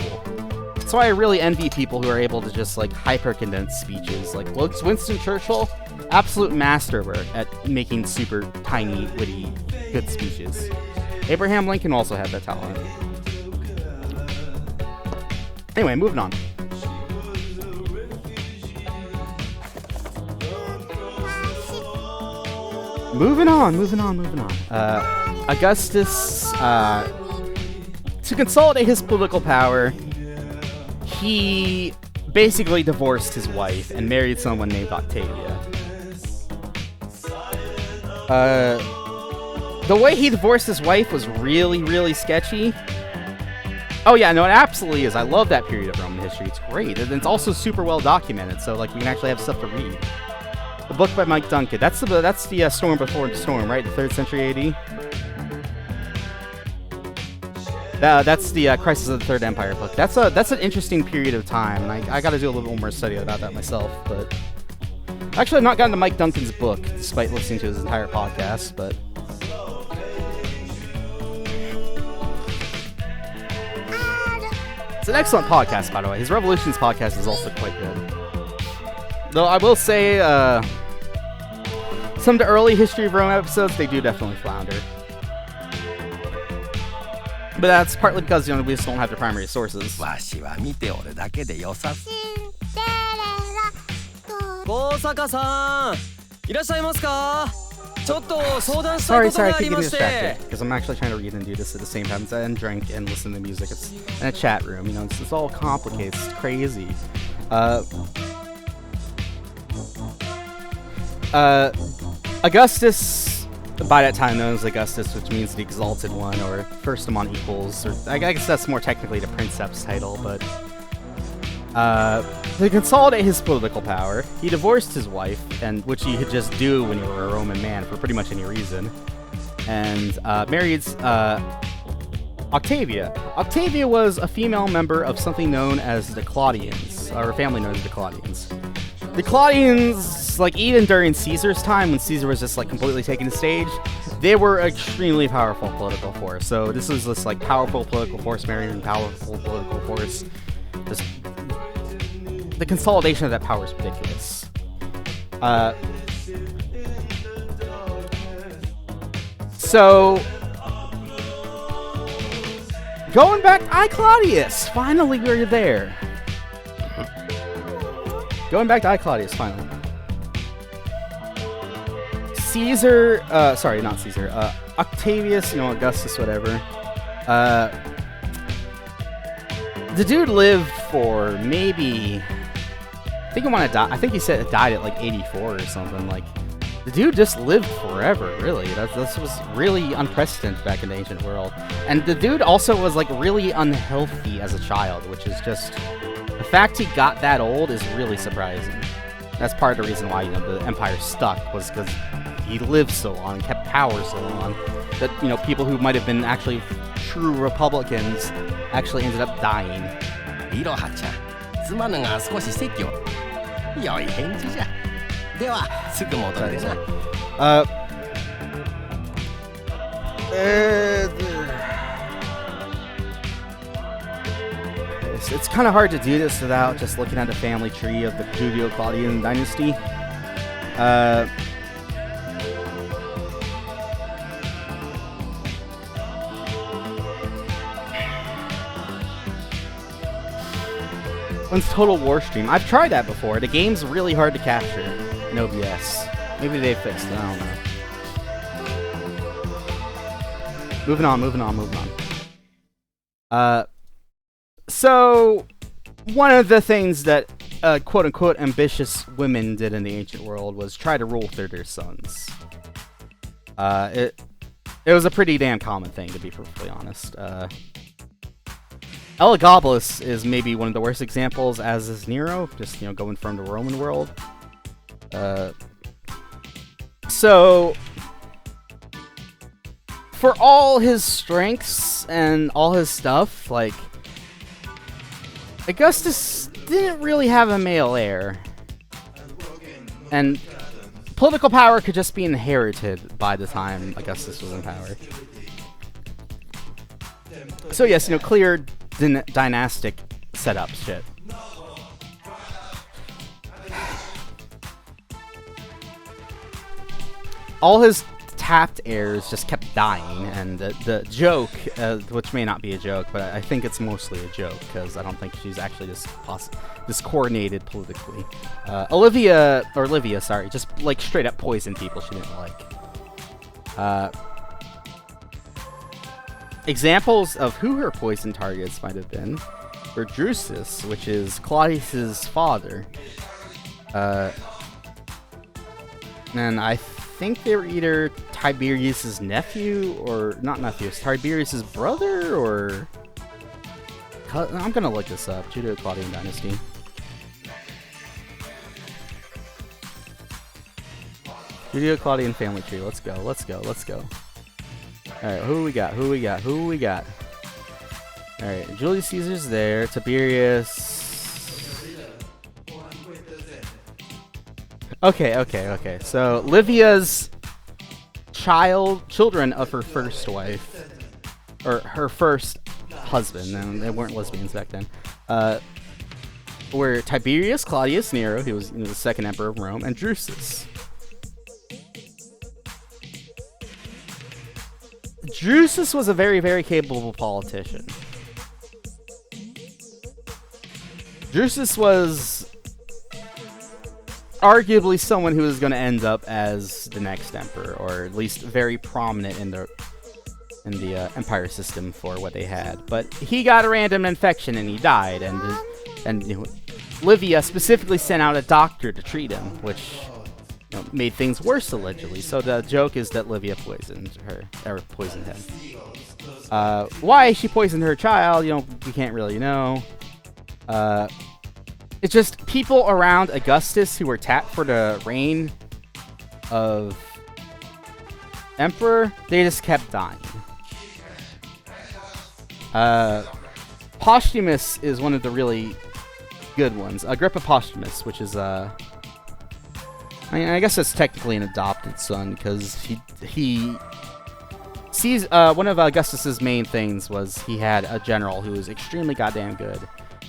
S1: That's why I really envy people who are able to just, like, hyper-condense speeches. Like, Winston Churchill, absolute masterwork at making super tiny, witty, good speeches. Abraham Lincoln also had that talent. Anyway, moving on. Moving on. Augustus, to consolidate his political power, he basically divorced his wife and married someone named Octavia. The way he divorced his wife was really, really sketchy. Oh yeah, no, it absolutely is. I love that period of Roman history. It's great. And it's also super well documented, so like we can actually have stuff to read. The book by Mike Duncan. That's the Storm Before the Storm, right? The 3rd century AD. That's the Crisis of the Third Empire book. That's an interesting period of time, and I got to do a little more study about that myself. But actually, I've not gotten to Mike Duncan's book, despite listening to his entire podcast. But it's an excellent podcast, by the way. His Revolutions podcast is also quite good. Though I will say, some of the early History of Rome episodes, they do definitely flounder. But that's partly because, we just don't have the primary sources.
S3: わしは見ておるだけでよさ高坂さんいらっしゃいますかちょっと相談したいこと
S1: Sorry,
S3: が
S1: I
S3: あ
S1: keep
S3: り
S1: getting
S3: まして
S1: distracted, because I'm actually trying to read and do this at the same time and drink and listen to music. It's in a chat room, it's all complicated, it's crazy. Augustus, by that time known as Augustus, which means the Exalted One, or First Among Equals, or I guess that's more technically the Princeps title, but to consolidate his political power, he divorced his wife, and which he could just do when you were a Roman man for pretty much any reason, and married Octavia. Octavia was a female member of something known as the Claudians, or a family known as the Claudians. The Claudians, like, even during Caesar's time, when Caesar was just, like, completely taking the stage, they were an extremely powerful political force. So this was this, like, powerful political force marrying powerful political force. Just the consolidation of that power is ridiculous. So, going back, Claudius. Finally, we're there. Going back to Claudius, finally. Caesar, sorry, not Caesar. Octavius, you know, Augustus, whatever. The dude lived for maybe, I think he said it died at like 84 or something. Like, the dude just lived forever, really. This was really unprecedented back in the ancient world. And the dude also was like really unhealthy as a child, which is just, the fact he got that old is really surprising. That's part of the reason why, you know, the empire stuck, was because he lived so long, kept power so long, that, you know, people who might have been actually true Republicans actually ended up dying.
S3: いろはちゃん、すまぬが少し説教。良い返事じゃ。では、すぐ戻るな。
S1: It's kind of hard to do this without just looking at the family tree of the Julio-Claudian dynasty. One's Total War stream. I've tried that before. The game's really hard to capture in OBS. Maybe they fixed it. I don't know. Moving on. So, one of the things that quote-unquote ambitious women did in the ancient world was try to rule through their sons. It was a pretty damn common thing, to be perfectly honest. Elagabalus is maybe one of the worst examples, as is Nero, just, you know, going from the Roman world. So, for all his strengths and all his stuff, like, Augustus didn't really have a male heir. And political power could just be inherited by the time Augustus was in power. So yes, you know, clear dynastic setup shit. All his tapped heirs just kept dying, and the joke, which may not be a joke, but I think it's mostly a joke, because I don't think she's actually this coordinated politically. Livia, just like straight up poisoned people she didn't like. Examples of who her poison targets might have been were Drusus, which is Claudius's father. And I think they were either Tiberius's nephew, or not nephew, Tiberius's brother, or... I'm gonna look this up. Julio-Claudian dynasty. Julio-Claudian family tree. Let's go. Alright, who we got? Alright, Julius Caesar's there. Tiberius. Okay. So, Livia's children of her first wife, or her first husband, and they weren't lesbians back then, were Tiberius Claudius Nero, who was, you know, the second emperor of Rome, and Drusus. Drusus was a very, very capable politician. Drusus was arguably someone who was going to end up as the next emperor, or at least very prominent in the empire system for what they had. But he got a random infection and he died, and you know, Livia specifically sent out a doctor to treat him, which, you know, made things worse allegedly. So the joke is that Livia poisoned him. Why she poisoned her child, you know, we can't really know. It's just people around Augustus who were tapped for the reign of emperor, they just kept dying. Posthumus is one of the really good ones. Agrippa Posthumus, which is I guess that's technically an adopted son, because he sees one of Augustus's main things was he had a general who was extremely goddamn good,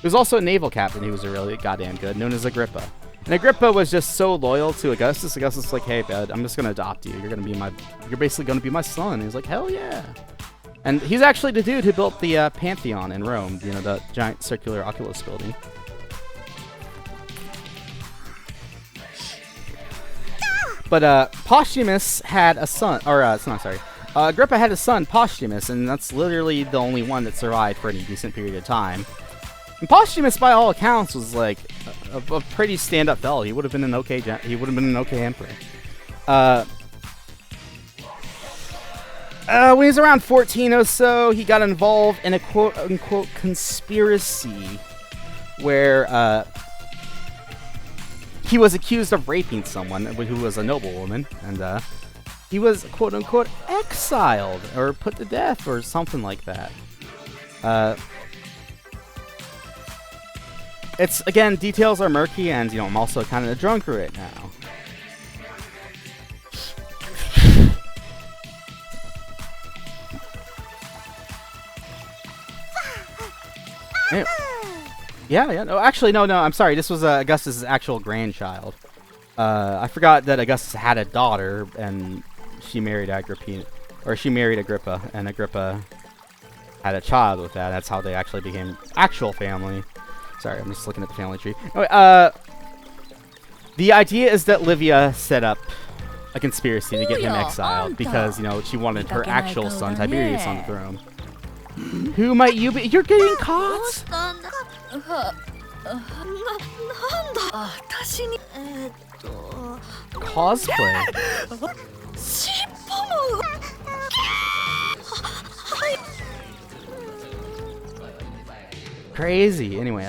S1: He was also a naval captain who was really goddamn good, known as Agrippa. And Agrippa was just so loyal to Augustus. Augustus was like, hey, bud, I'm just gonna adopt you. You're basically gonna be my son. And he's like, hell yeah. And he's actually the dude who built the Pantheon in Rome, you know, the giant circular Oculus building. But Posthumus had a son, Agrippa had a son, Posthumus, and that's literally the only one that survived for any decent period of time. And Posthumus, by all accounts, was like a pretty stand-up fellow. He would have been an okay emperor. When he was around 14 or so, he got involved in a quote-unquote conspiracy where he was accused of raping someone who was a noblewoman, and he was quote-unquote exiled or put to death or something like that. It's, again, details are murky, and, you know, I'm also kind of drunk right now. Anyway. Yeah, no, actually, no, I'm sorry, this was Augustus' actual grandchild. I forgot that Augustus had a daughter, and she married Agrippa, and Agrippa had a child with that. That's how they actually became actual family. Sorry, I'm just looking at the family tree. Anyway, the idea is that Livia set up a conspiracy to get him exiled because, you know, she wanted her actual son, Tiberius, on the throne. Who might you be? You're getting caught! Cosplay. Crazy. Anyway,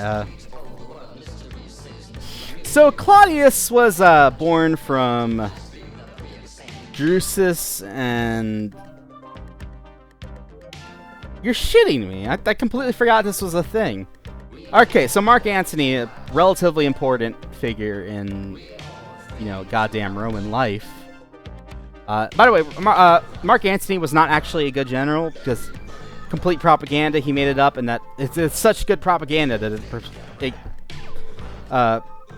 S1: so Claudius was born from Drusus and... You're shitting me. I completely forgot this was a thing. Okay, so Mark Antony, a relatively important figure in, you know, goddamn Roman life. By the way, Mark Antony was not actually a good general, because complete propaganda, he made it up, and that it's such good propaganda that it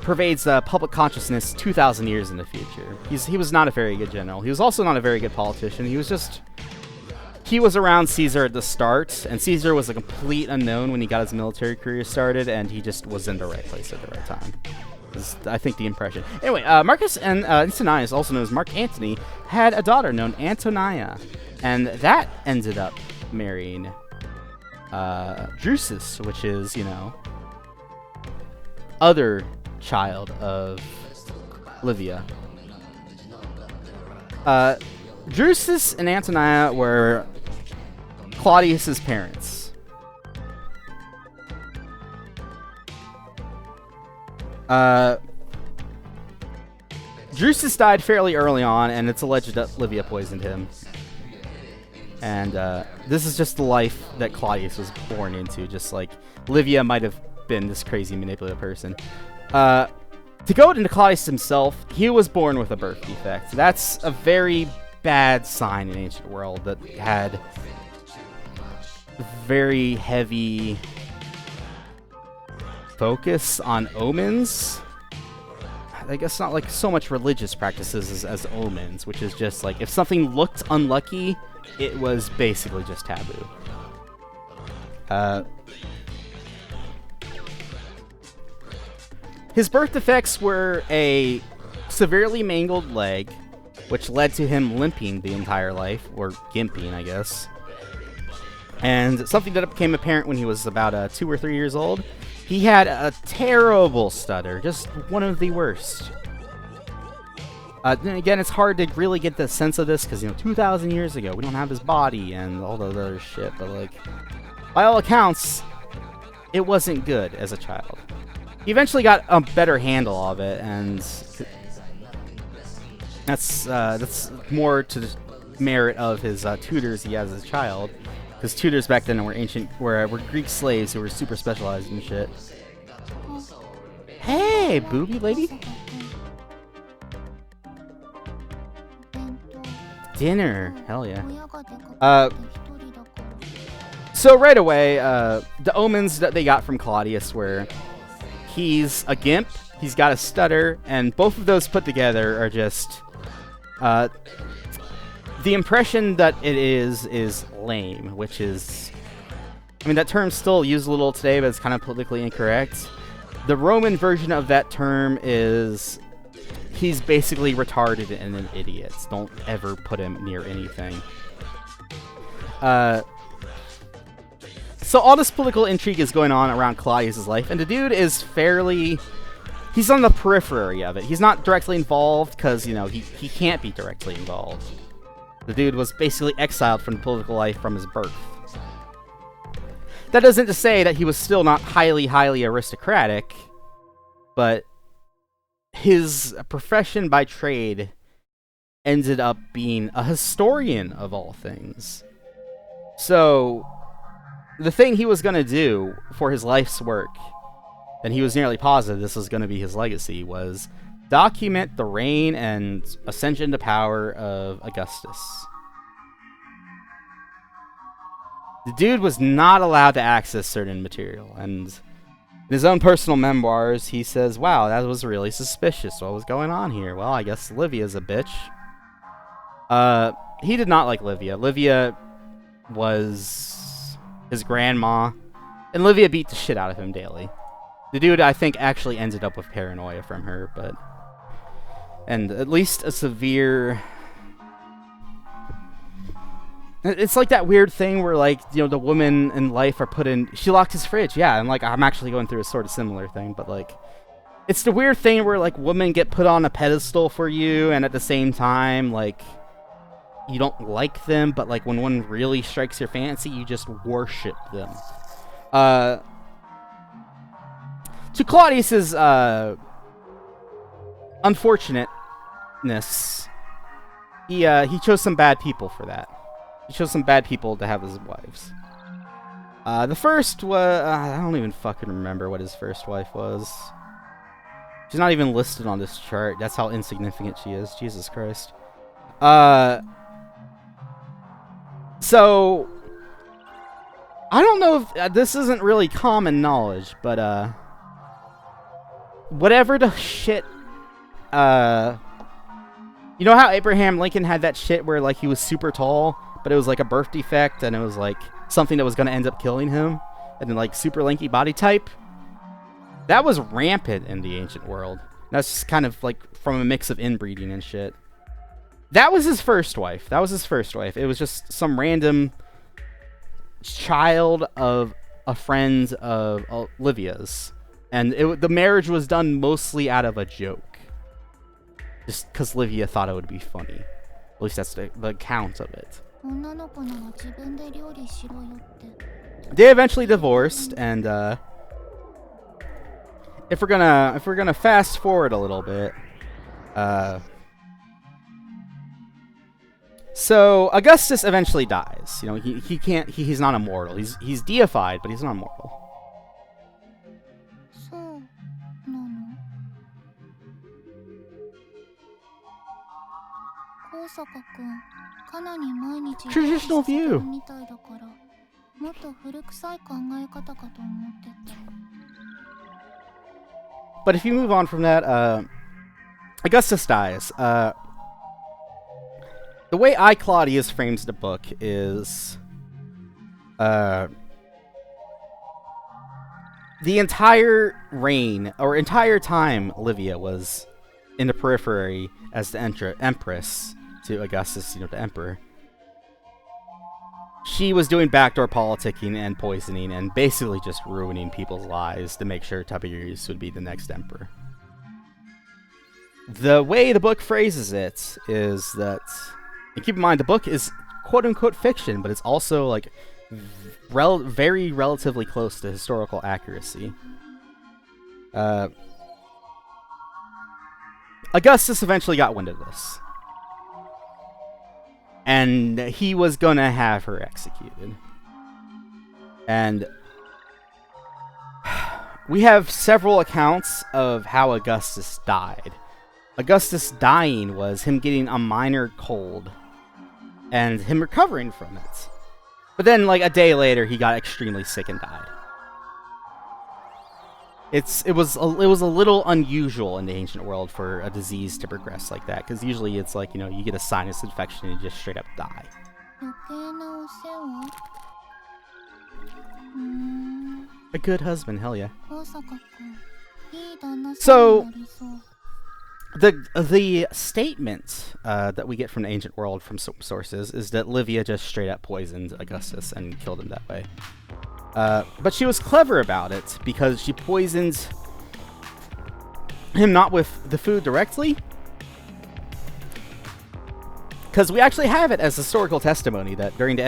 S1: pervades public consciousness 2,000 years in the future. He was not a very good general. He was also not a very good politician. He was around Caesar at the start, and Caesar was a complete unknown when he got his military career started, and he just was in the right place at the right time. Is, I think, the impression. Anyway, Marcus and Antonius, also known as Mark Antony, had a daughter known Antonia, and that ended up marrying Drusus, which is, you know, other child of Livia. Drusus and Antonia were Claudius's parents. Drusus died fairly early on, and it's alleged that Livia poisoned him. And this is just the life that Claudius was born into, just like Livia might have been this crazy manipulative person. To go into Claudius himself, he was born with a birth defect. That's a very bad sign in ancient world that had very heavy focus on omens. I guess not like so much religious practices as omens, which is just like if something looked unlucky, it was basically just taboo. His birth defects were a severely mangled leg, which led to him limping the entire life, or gimping, I guess. And something that became apparent when he was about 2 or 3 years old, he had a terrible stutter, just one of the worst. Then again, it's hard to really get the sense of this, because, you know, 2,000 years ago, we don't have his body and all the other shit, but, like, by all accounts, it wasn't good as a child. He eventually got a better handle of it, and that's more to the merit of his tutors he has as a child. Because tutors back then were Greek slaves who were super specialized in shit. Hey, booby lady. Dinner. Hell yeah. So right away, the omens that they got from Claudius were he's a gimp, he's got a stutter, and both of those put together are just the impression that it is lame, which is, I mean, that term's still used a little today, but it's kind of politically incorrect. The Roman version of that term is he's basically retarded and an idiot. Don't ever put him near anything. So all this political intrigue is going on around Claudius' life, and the dude is fairly... He's on the periphery of it. He's not directly involved, because, you know, he can't be directly involved. The dude was basically exiled from the political life from his birth. That isn't to say that he was still not highly, highly aristocratic, but his profession by trade ended up being a historian of all things. So, the thing he was going to do for his life's work, and he was nearly positive this was going to be his legacy, was document the reign and ascension to power of Augustus. The dude was not allowed to access certain material, and in his own personal memoirs, he says, wow, that was really suspicious. What was going on here? Well, I guess Livia's a bitch. He did not like Livia. Livia was his grandma, and Livia beat the shit out of him daily. The dude, I think, actually ended up with paranoia from her, but... And at least a severe... It's like that weird thing where, like, you know, the women in life are put in... She locked his fridge, yeah, and, like, I'm actually going through a sort of similar thing, but, like... It's the weird thing where, like, women get put on a pedestal for you, and at the same time, like... You don't like them, but, like, when one really strikes your fancy, you just worship them. To Claudius's, unfortunateness, he chose some bad people for that. He chose some bad people to have as wives. The first was... I don't even fucking remember what his first wife was. She's not even listed on this chart. That's how insignificant she is. Jesus Christ. So... I don't know if... this isn't really common knowledge, but, whatever the shit... You know how Abraham Lincoln had that shit where, like, he was super tall, but it was, like, a birth defect, and it was, like, something that was going to end up killing him? And then, like, super lanky body type? That was rampant in the ancient world. That's just kind of, like, from a mix of inbreeding and shit. That was his first wife. It was just some random child of a friend of Livia's. And the marriage was done mostly out of a joke. Just because Livia thought it would be funny. At least that's the account of it. They eventually divorced, and if we're gonna fast forward a little bit, so Augustus eventually dies. You know, he's not immortal. He's deified, but he's not immortal. Traditional view. But if you move on from that, Augustus dies. The way I, Claudius, frames the book is... the entire reign, or entire time Livia was in the periphery as the empress to Augustus, you know, the emperor. She was doing backdoor politicking and poisoning and basically just ruining people's lives to make sure Tiberius would be the next emperor. The way the book phrases it is that, and keep in mind, the book is quote-unquote fiction, but it's also, like, very relatively close to historical accuracy. Augustus eventually got wind of this. And he was gonna have her executed. And we have several accounts of how Augustus died. Augustus dying was him getting a minor cold and him recovering from it. But then, like, a day later, he got extremely sick and died. It was a little unusual in the ancient world for a disease to progress like that, because usually it's like, you know, you get a sinus infection and you just straight up die.
S4: 余計なお世話
S1: A good husband, hell yeah.
S4: 大坂君いい旦那さん
S1: So-
S4: になりそう
S1: The statement that we get from the ancient world from some sources is that Livia just straight up poisoned Augustus and killed him that way. But she was clever about it because she poisoned him not with the food directly. Because we actually have it as historical testimony that during the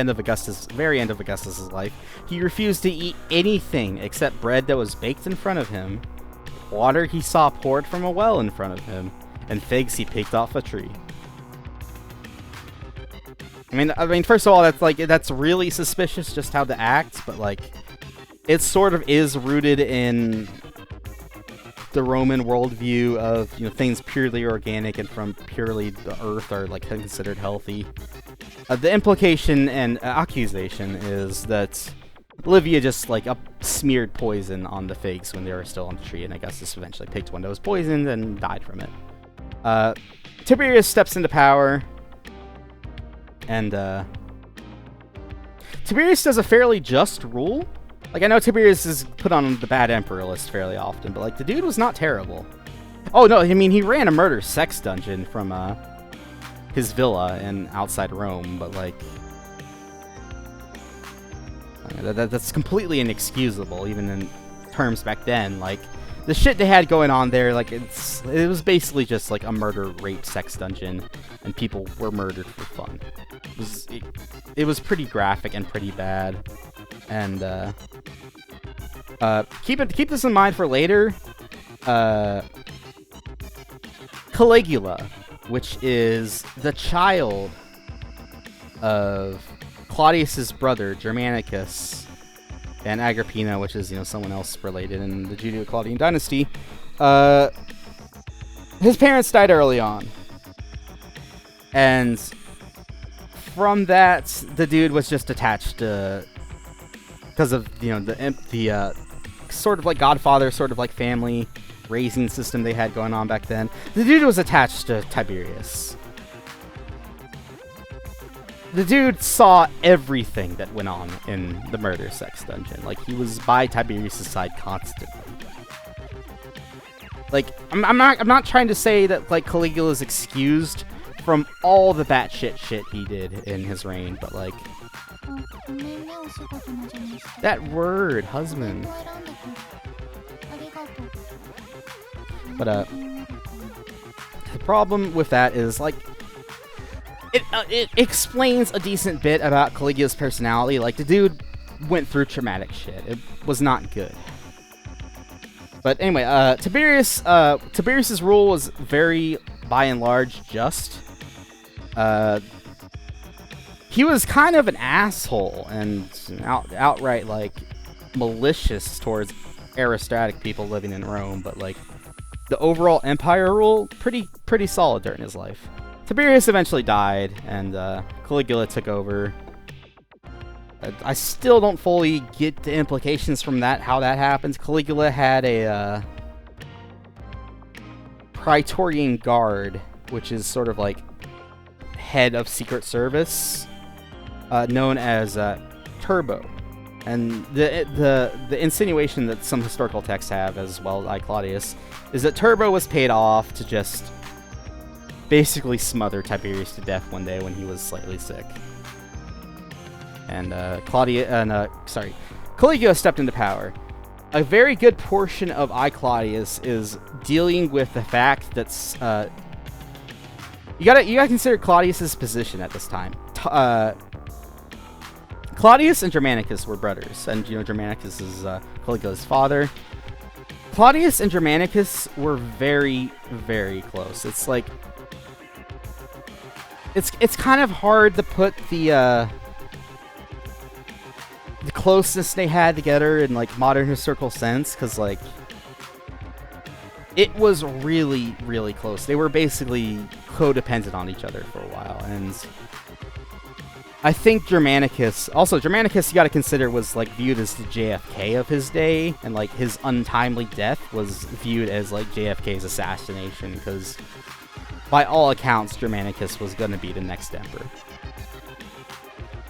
S1: very end of Augustus's life, he refused to eat anything except bread that was baked in front of him, water he saw poured from a well in front of him, and figs he picked off a tree. I mean, first of all, that's really suspicious just how to act, but like, it sort of is rooted in the Roman worldview of, you know, things purely organic and from purely the earth are like considered healthy. The implication and accusation is that Livia just like smeared poison on the figs when they were still on the tree, and Augustus eventually picked one that was poisoned and died from it. Tiberius steps into power, and Tiberius does a fairly just rule. Like, I know Tiberius is put on the bad emperor list fairly often, but like, the dude was not terrible. Oh no, I mean, he ran a murder sex dungeon from his villa in outside Rome, but like, that's completely inexcusable, even in terms back then. Like, the shit they had going on there, like, it was basically just like a murder, rape, sex dungeon, and people were murdered for fun. It was pretty graphic and pretty bad. And keep this in mind for later. Caligula, which is the child of Claudius's brother Germanicus, and Agrippina, which is, you know, someone else related in the Judeo-Claudian dynasty. His parents died early on, and from that, the dude was just attached to, because of, you know, the sort of like Godfather, sort of like family raising system they had going on back then. The dude was attached to Tiberius. The dude saw everything that went on in the murder sex dungeon. Like, he was by Tiberius' side constantly. Like, I'm not trying to say that like Caligula is excused from all the batshit shit he did in his reign, but like,
S4: ごめんねお仕事の邪魔して
S1: that word, husband.
S4: 選んでくれありがとう
S1: But the problem with that is like, it explains a decent bit about Caligula's personality. Like, the dude went through traumatic shit. It was not good. But anyway, Tiberius's rule was very, by and large, just. He was kind of an asshole and outright like malicious towards aristocratic people living in Rome, but like, the overall empire rule, pretty solid during his life. Tiberius eventually died, and Caligula took over. I still don't fully get the implications from that, how that happens. Caligula had a Praetorian Guard, which is sort of like head of Secret Service, known as Turbo. And the insinuation that some historical texts have, as well as Claudius, is that Turbo was paid off to just basically smother Tiberius to death one day when he was slightly sick. And Caligula stepped into power. A very good portion of Claudius is dealing with the fact that you gotta consider Claudius's position at this time. Claudius and Germanicus were brothers, and you know, Germanicus is Caligula's father. Claudius and Germanicus were very, very close. It's like, it's kind of hard to put the closeness they had together in like modern historical sense, because like, it was really, really close. They were basically codependent on each other for a while, and I think Germanicus, also Germanicus you gotta consider was like viewed as the JFK of his day, and like his untimely death was viewed as like JFK's assassination, because by all accounts Germanicus was gonna be the next emperor.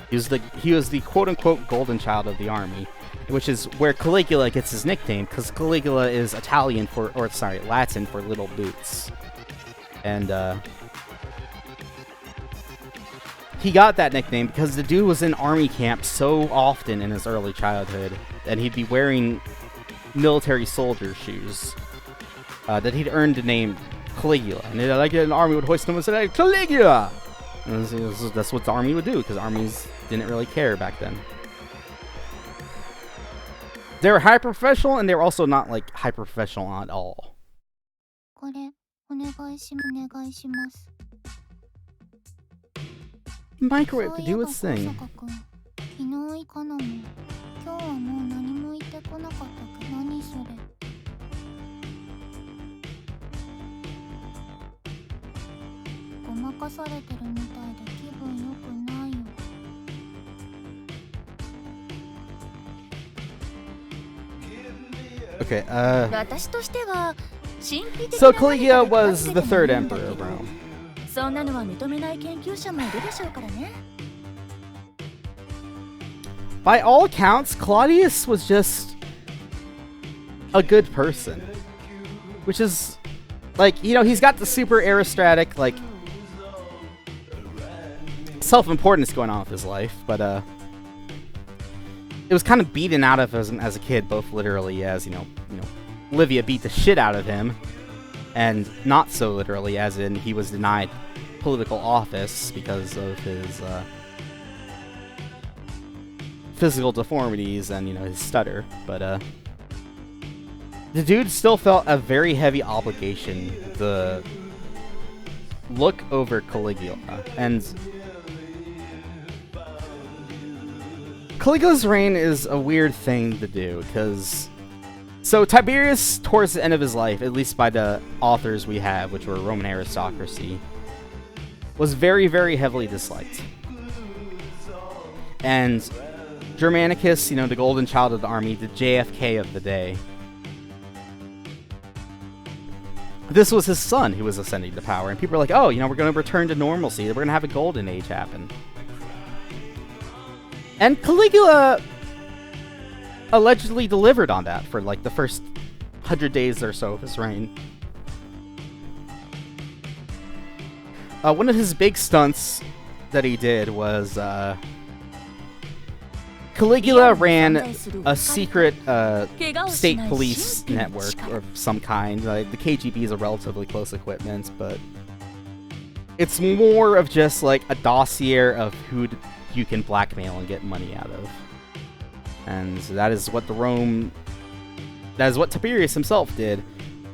S1: He was the quote-unquote golden child of the army, which is where Caligula gets his nickname, because Caligula is Latin for little boots. And he got that nickname because the dude was in army camp so often in his early childhood, and he'd be wearing military soldier shoes, that he'd earned the name Caligula. And like an army would hoist him and say, "Hey, Caligula!" And that's what the army would do, because armies didn't really care back then. They were high professional, and they were also not like high professional at all. Microwave to do its thing. Okay, so Caligula was the third emperor of Rome. By all accounts, Claudius was just a good person. Which is, like, you know, he's got the super aristocratic, like, self-importance going on with his life, but, it was kind of beaten out of him as a kid, both literally as, you know, Livia beat the shit out of him, and not so literally, as in he was denied political office because of his physical deformities and, you know, his stutter. But the dude still felt a very heavy obligation to look over Caligula. And Caligula's reign is a weird thing to do, because so Tiberius, towards the end of his life, at least by the authors we have, which were Roman aristocracy, was very, very heavily disliked. And Germanicus, you know, the golden child of the army, the JFK of the day, this was his son who was ascending to power, and people are like, oh, you know, we're going to return to normalcy, we're going to have a golden age happen. And Caligula allegedly delivered on that for like the first 100 days or so of his reign. One of his big stunts that he did was Caligula ran a secret state police network of some kind. The KGB is a relatively close equipment, but it's more of just like a dossier of who you can blackmail and get money out of. And that is what Tiberius himself did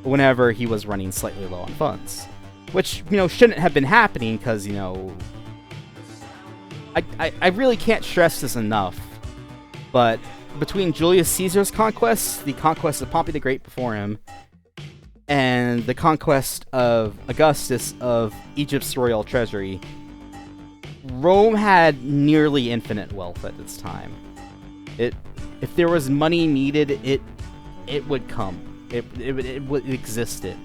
S1: whenever he was running slightly low on funds. Which, you know, shouldn't have been happening, because, you know, I really can't stress this enough, but between Julius Caesar's conquests, the conquest of Pompey the Great before him, and the conquest of Augustus of Egypt's royal treasury, Rome had nearly infinite wealth at this time. If there was money needed, it would come. It existed.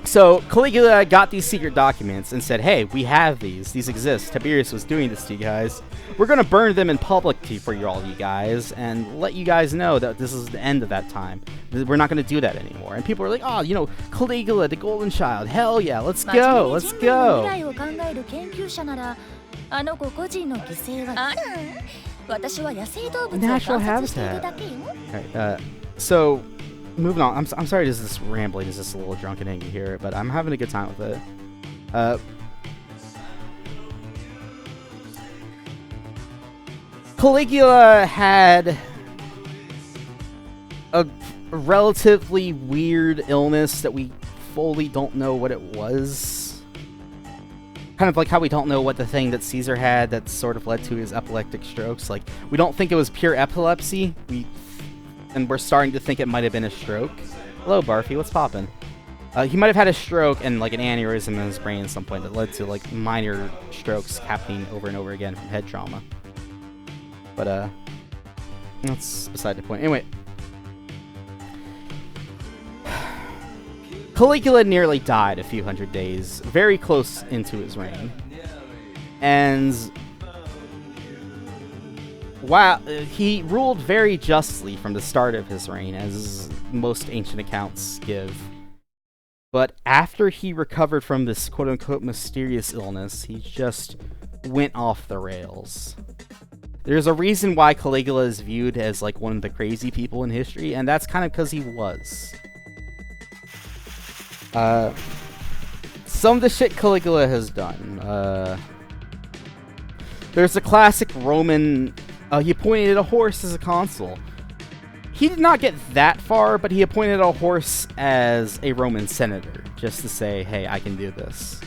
S1: So Caligula got these secret documents and said, hey, we have these exist. Tiberius was doing this to you guys. We're going to burn them in public for all you guys and let you guys know that this is the end of that time. We're not going to do that anymore. And people are like, oh, you know, Caligula, the golden child. Hell yeah, let's go, let's go. Natural habitat. Okay, so moving on. I'm sorry, this is rambling. Is this a little drunk and angry here? But I'm having a good time with it. Caligula had a relatively weird illness that we fully don't know what it was. Kind of like how we don't know what the thing that Caesar had that sort of led to his epileptic strokes. Like, we don't think it was pure epilepsy, and we're starting to think it might have been a stroke. Hello, Barfy, what's poppin'? He might have had a stroke and like an aneurysm in his brain at some point that led to like minor strokes happening over and over again from head trauma. But that's beside the point. Anyway, Caligula nearly died a few hundred days, very close into his reign. And while he ruled very justly from the start of his reign, as most ancient accounts give. But after he recovered from this quote-unquote mysterious illness, he just went off the rails. There's a reason why Caligula is viewed as like one of the crazy people in history, and that's kind of because he was. Some of the shit Caligula has done. There's a classic Roman... he appointed a horse as a consul. He did not get that far, but he appointed a horse as a Roman senator, just to say, hey, I can do this.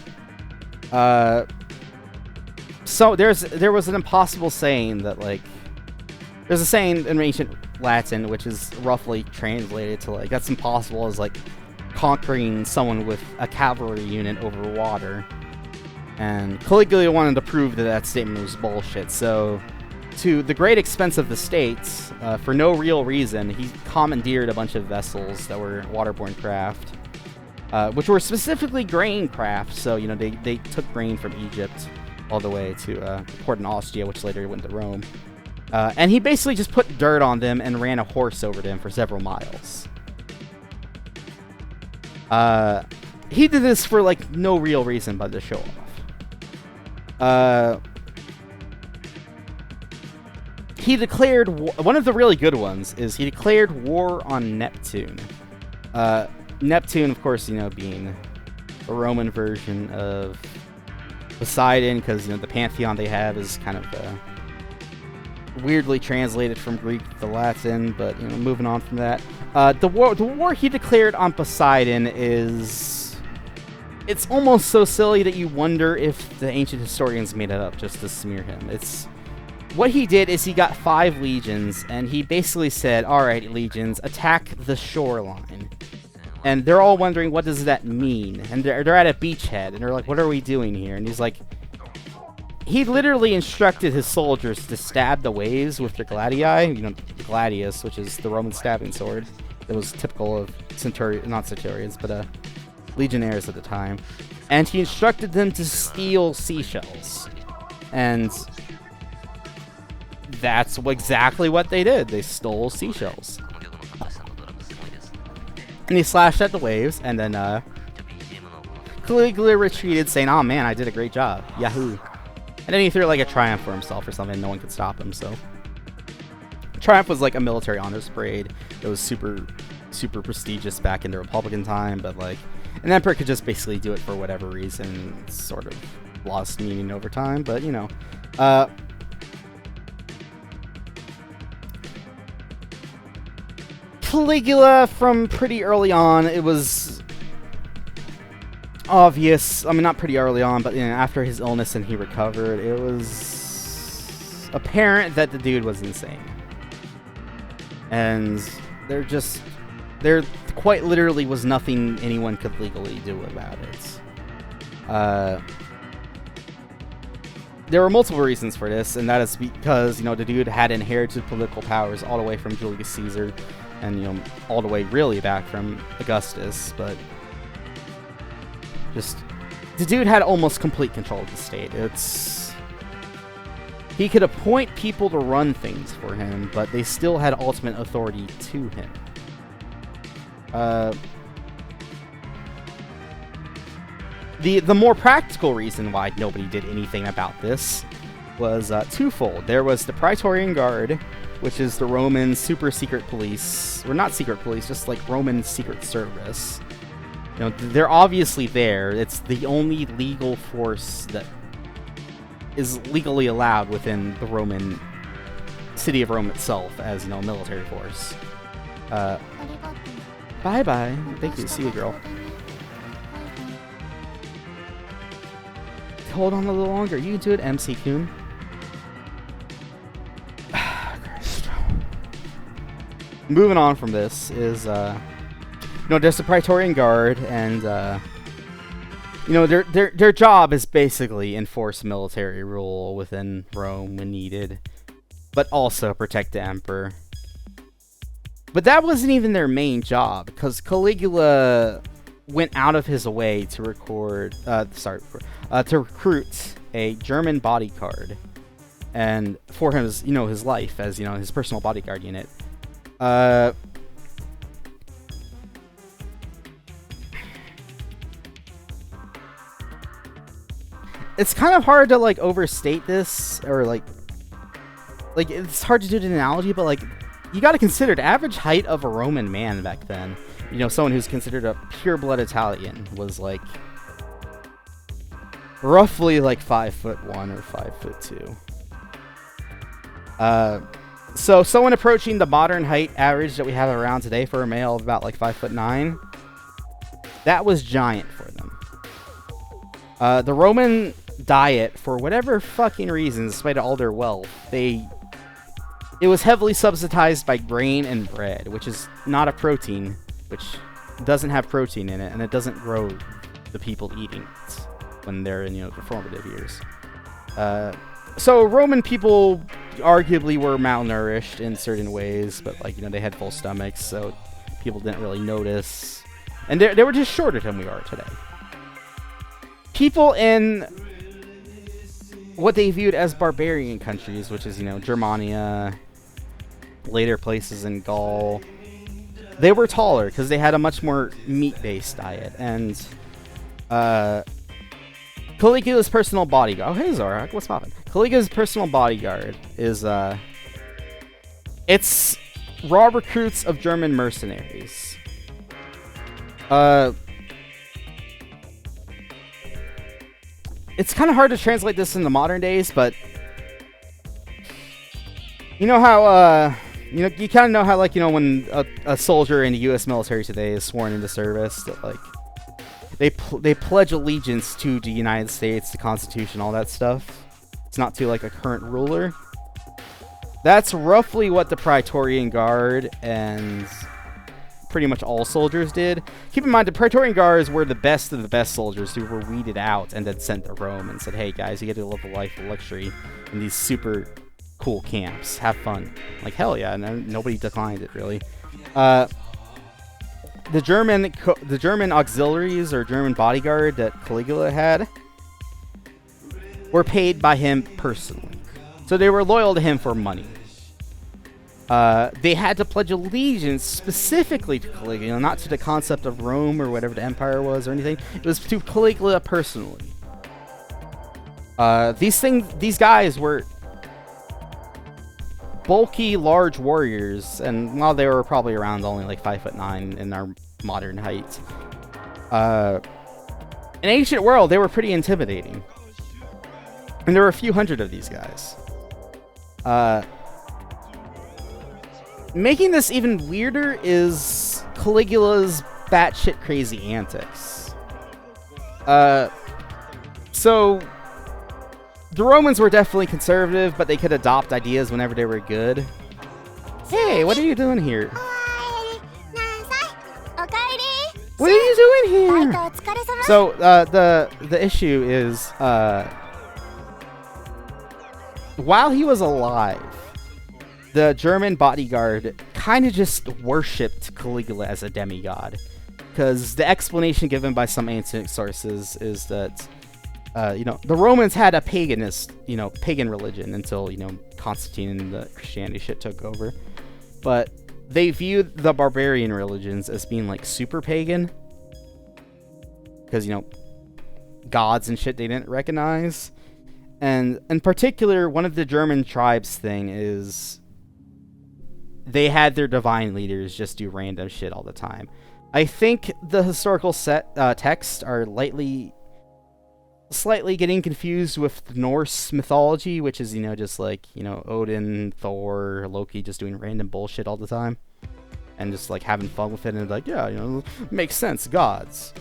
S1: So there was an impossible saying that, like... There's a saying in ancient Latin, which is roughly translated to, like, that's impossible as, like, conquering someone with a cavalry unit over water. And Caligula wanted to prove that that statement was bullshit, so... To the great expense of the states, for no real reason, he commandeered a bunch of vessels that were waterborne craft, which were specifically grain craft. So, you know, they took grain from Egypt all the way to a port in Ostia, which later went to Rome. And he basically just put dirt on them and ran a horse over them for several miles. He did this for, like, no real reason but to show off. He declared one of the really good ones is he declared war on Neptune. Neptune, of course, you know, being a Roman version of Poseidon, because you know the pantheon they have is kind of weirdly translated from Greek to Latin. But you know, moving on from that, the war he declared on Poseidon it's almost so silly that you wonder if the ancient historians made it up just to smear him. What he did is he got 5 legions, and he basically said, alright, legions, attack the shoreline. And they're all wondering, what does that mean? And they're at a beachhead, and they're like, what are we doing here? And he's like... He literally instructed his soldiers to stab the waves with their gladii, you know, gladius, which is the Roman stabbing sword. That was typical of not centurions, but legionnaires at the time. And he instructed them to steal seashells. And... that's exactly what they did. They stole seashells. And he slashed at the waves, and then Caligula retreated, saying, oh man, I did a great job. Yahoo. And then he threw like a triumph for himself or something, and no one could stop him, so. Triumph was like a military honors parade. It was super, super prestigious back in the Republican time, but like, an emperor could just basically do it for whatever reason. It's sort of lost meaning over time, but you know. Caligula, from pretty early on, it was obvious, I mean not pretty early on, but you know, after his illness and he recovered, it was apparent that the dude was insane. And there quite literally was nothing anyone could legally do about it. There were multiple reasons for this, and that is because, you know, the dude had inherited political powers all the way from Julius Caesar, and, you know, all the way really back from Augustus, but just, the dude had almost complete control of the state. He could appoint people to run things for him, but they still had ultimate authority to him. The more practical reason why nobody did anything about this was twofold. There was the Praetorian Guard, which is the Roman super secret police, or not secret police, just like Roman secret service. You know, they're obviously there. It's the only legal force that is legally allowed within the Roman city of Rome itself as, you know, a military force. Bye-bye. Thank you. See you, girl. Hold on a little longer. You can do it, MC Coon. Moving on from this is you know, there's the Praetorian Guard, and you know, their job is basically enforce military rule within Rome when needed, but also protect the emperor. But that wasn't even their main job, because Caligula went out of his way to recruit a German bodyguard, and for his, you know, his life as, you know, his personal bodyguard unit. It's kind of hard to like overstate this, or like it's hard to do an analogy, but like you got to consider the average height of a Roman man back then. You know, someone who's considered a pure-blood Italian was like roughly like 5'1" or 5'2". So someone approaching the modern height average that we have around today for a male of about like 5'9", that was giant for them. The Roman diet, for whatever fucking reason, despite all their wealth, it was heavily subsidized by grain and bread, which is not a protein, which doesn't have protein in it, and it doesn't grow the people eating it when they're in, you know, the formative years. So Roman people arguably were malnourished in certain ways, but like, you know, they had full stomachs, so people didn't really notice, and they were just shorter than we are today. People in what they viewed as barbarian countries, which is, you know, Germania, later places in Gaul, they were taller because they had a much more meat-based diet. And Caligula's personal bodyguard. Oh, hey Zora, what's poppin'? Caligula's personal bodyguard is it's raw recruits of German mercenaries. It's kind of hard to translate this into modern days, but you know how, you know, you kind of know how, like, you know, when a soldier in the U.S. military today is sworn into service, that like they pledge allegiance to the United States, the Constitution, all that stuff. It's not to like a current ruler. That's roughly what the Praetorian Guard and pretty much all soldiers did. Keep in mind, the Praetorian Guards were the best of the best soldiers who were weeded out and then sent to Rome and said, hey guys, you get to live a life of luxury in these super cool camps. Have fun. Like, hell yeah, nobody declined it, really. The German auxiliaries, or German bodyguard that Caligula had, were paid by him personally. So they were loyal to him for money. They had to pledge allegiance specifically to Caligula, not to the concept of Rome or whatever the empire was or anything. It was to Caligula personally. These guys were bulky, large warriors, and while they were probably around only like 5'9" in our modern height, in ancient world they were pretty intimidating, and there were a few hundred of these guys. Making this even weirder is Caligula's batshit crazy antics. So the Romans were definitely conservative, but they could adopt ideas whenever they were good. Hey, what are you doing here? What are you doing here? So the issue is, while he was alive, the German bodyguard kind of just worshipped Caligula as a demigod, because the explanation given by some ancient sources is that you know, the Romans had a pagan religion until, you know, Constantine and the Christianity shit took over, but they viewed the barbarian religions as being like super pagan, because, you know, gods and shit they didn't recognize. And in particular, one of the German tribes thing is they had their divine leaders just do random shit all the time. I think the historical texts are slightly getting confused with Norse mythology, which is, you know, just like, you know, Odin, Thor, Loki just doing random bullshit all the time and just like having fun with it, and like, yeah, you know, makes sense, gods.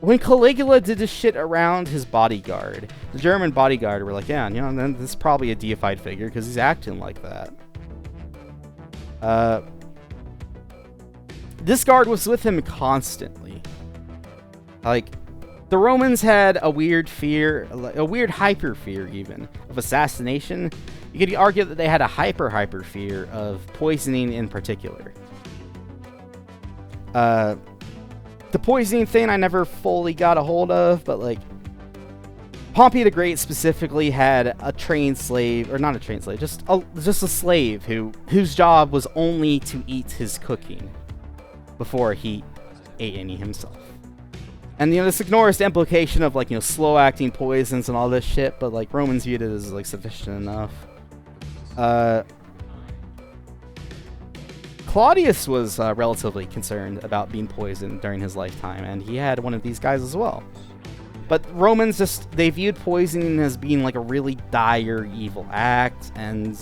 S1: When Caligula did this shit around his bodyguard, the German bodyguard were like, yeah, you know, then this is probably a deified figure because he's acting like that. this guard was with him constantly. Like, the Romans had a weird fear, a weird hyper fear even, of assassination. You could argue that they had a hyper fear of poisoning in particular. The poisoning thing I never fully got a hold of, but like, Pompey the Great specifically had a trained slave, or not a trained slave, just a slave whose job was only to eat his cooking before he ate any himself. And this ignores the implication of like slow acting poisons and all this shit, but like Romans viewed it as like sufficient enough. Claudius was relatively concerned about being poisoned during his lifetime, and he had one of these guys as well. But Romans they viewed poisoning as being like a really dire evil act, and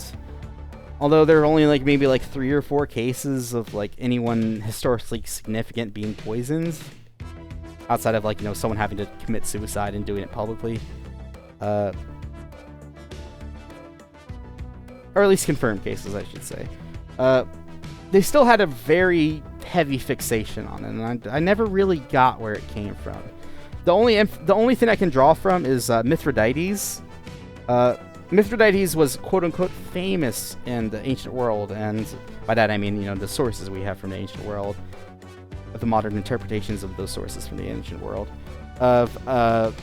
S1: although there are only like maybe like 3 or 4 cases of like anyone historically significant being poisoned, outside of like someone having to commit suicide and doing it publicly, or at least confirmed cases, I should say, they still had a very heavy fixation on it, and I never really got where it came from. The only thing I can draw from is Mithridates. Mithridates was quote-unquote famous in the ancient world, and by that I mean, the sources we have from the ancient world, the modern interpretations of those sources from the ancient world, of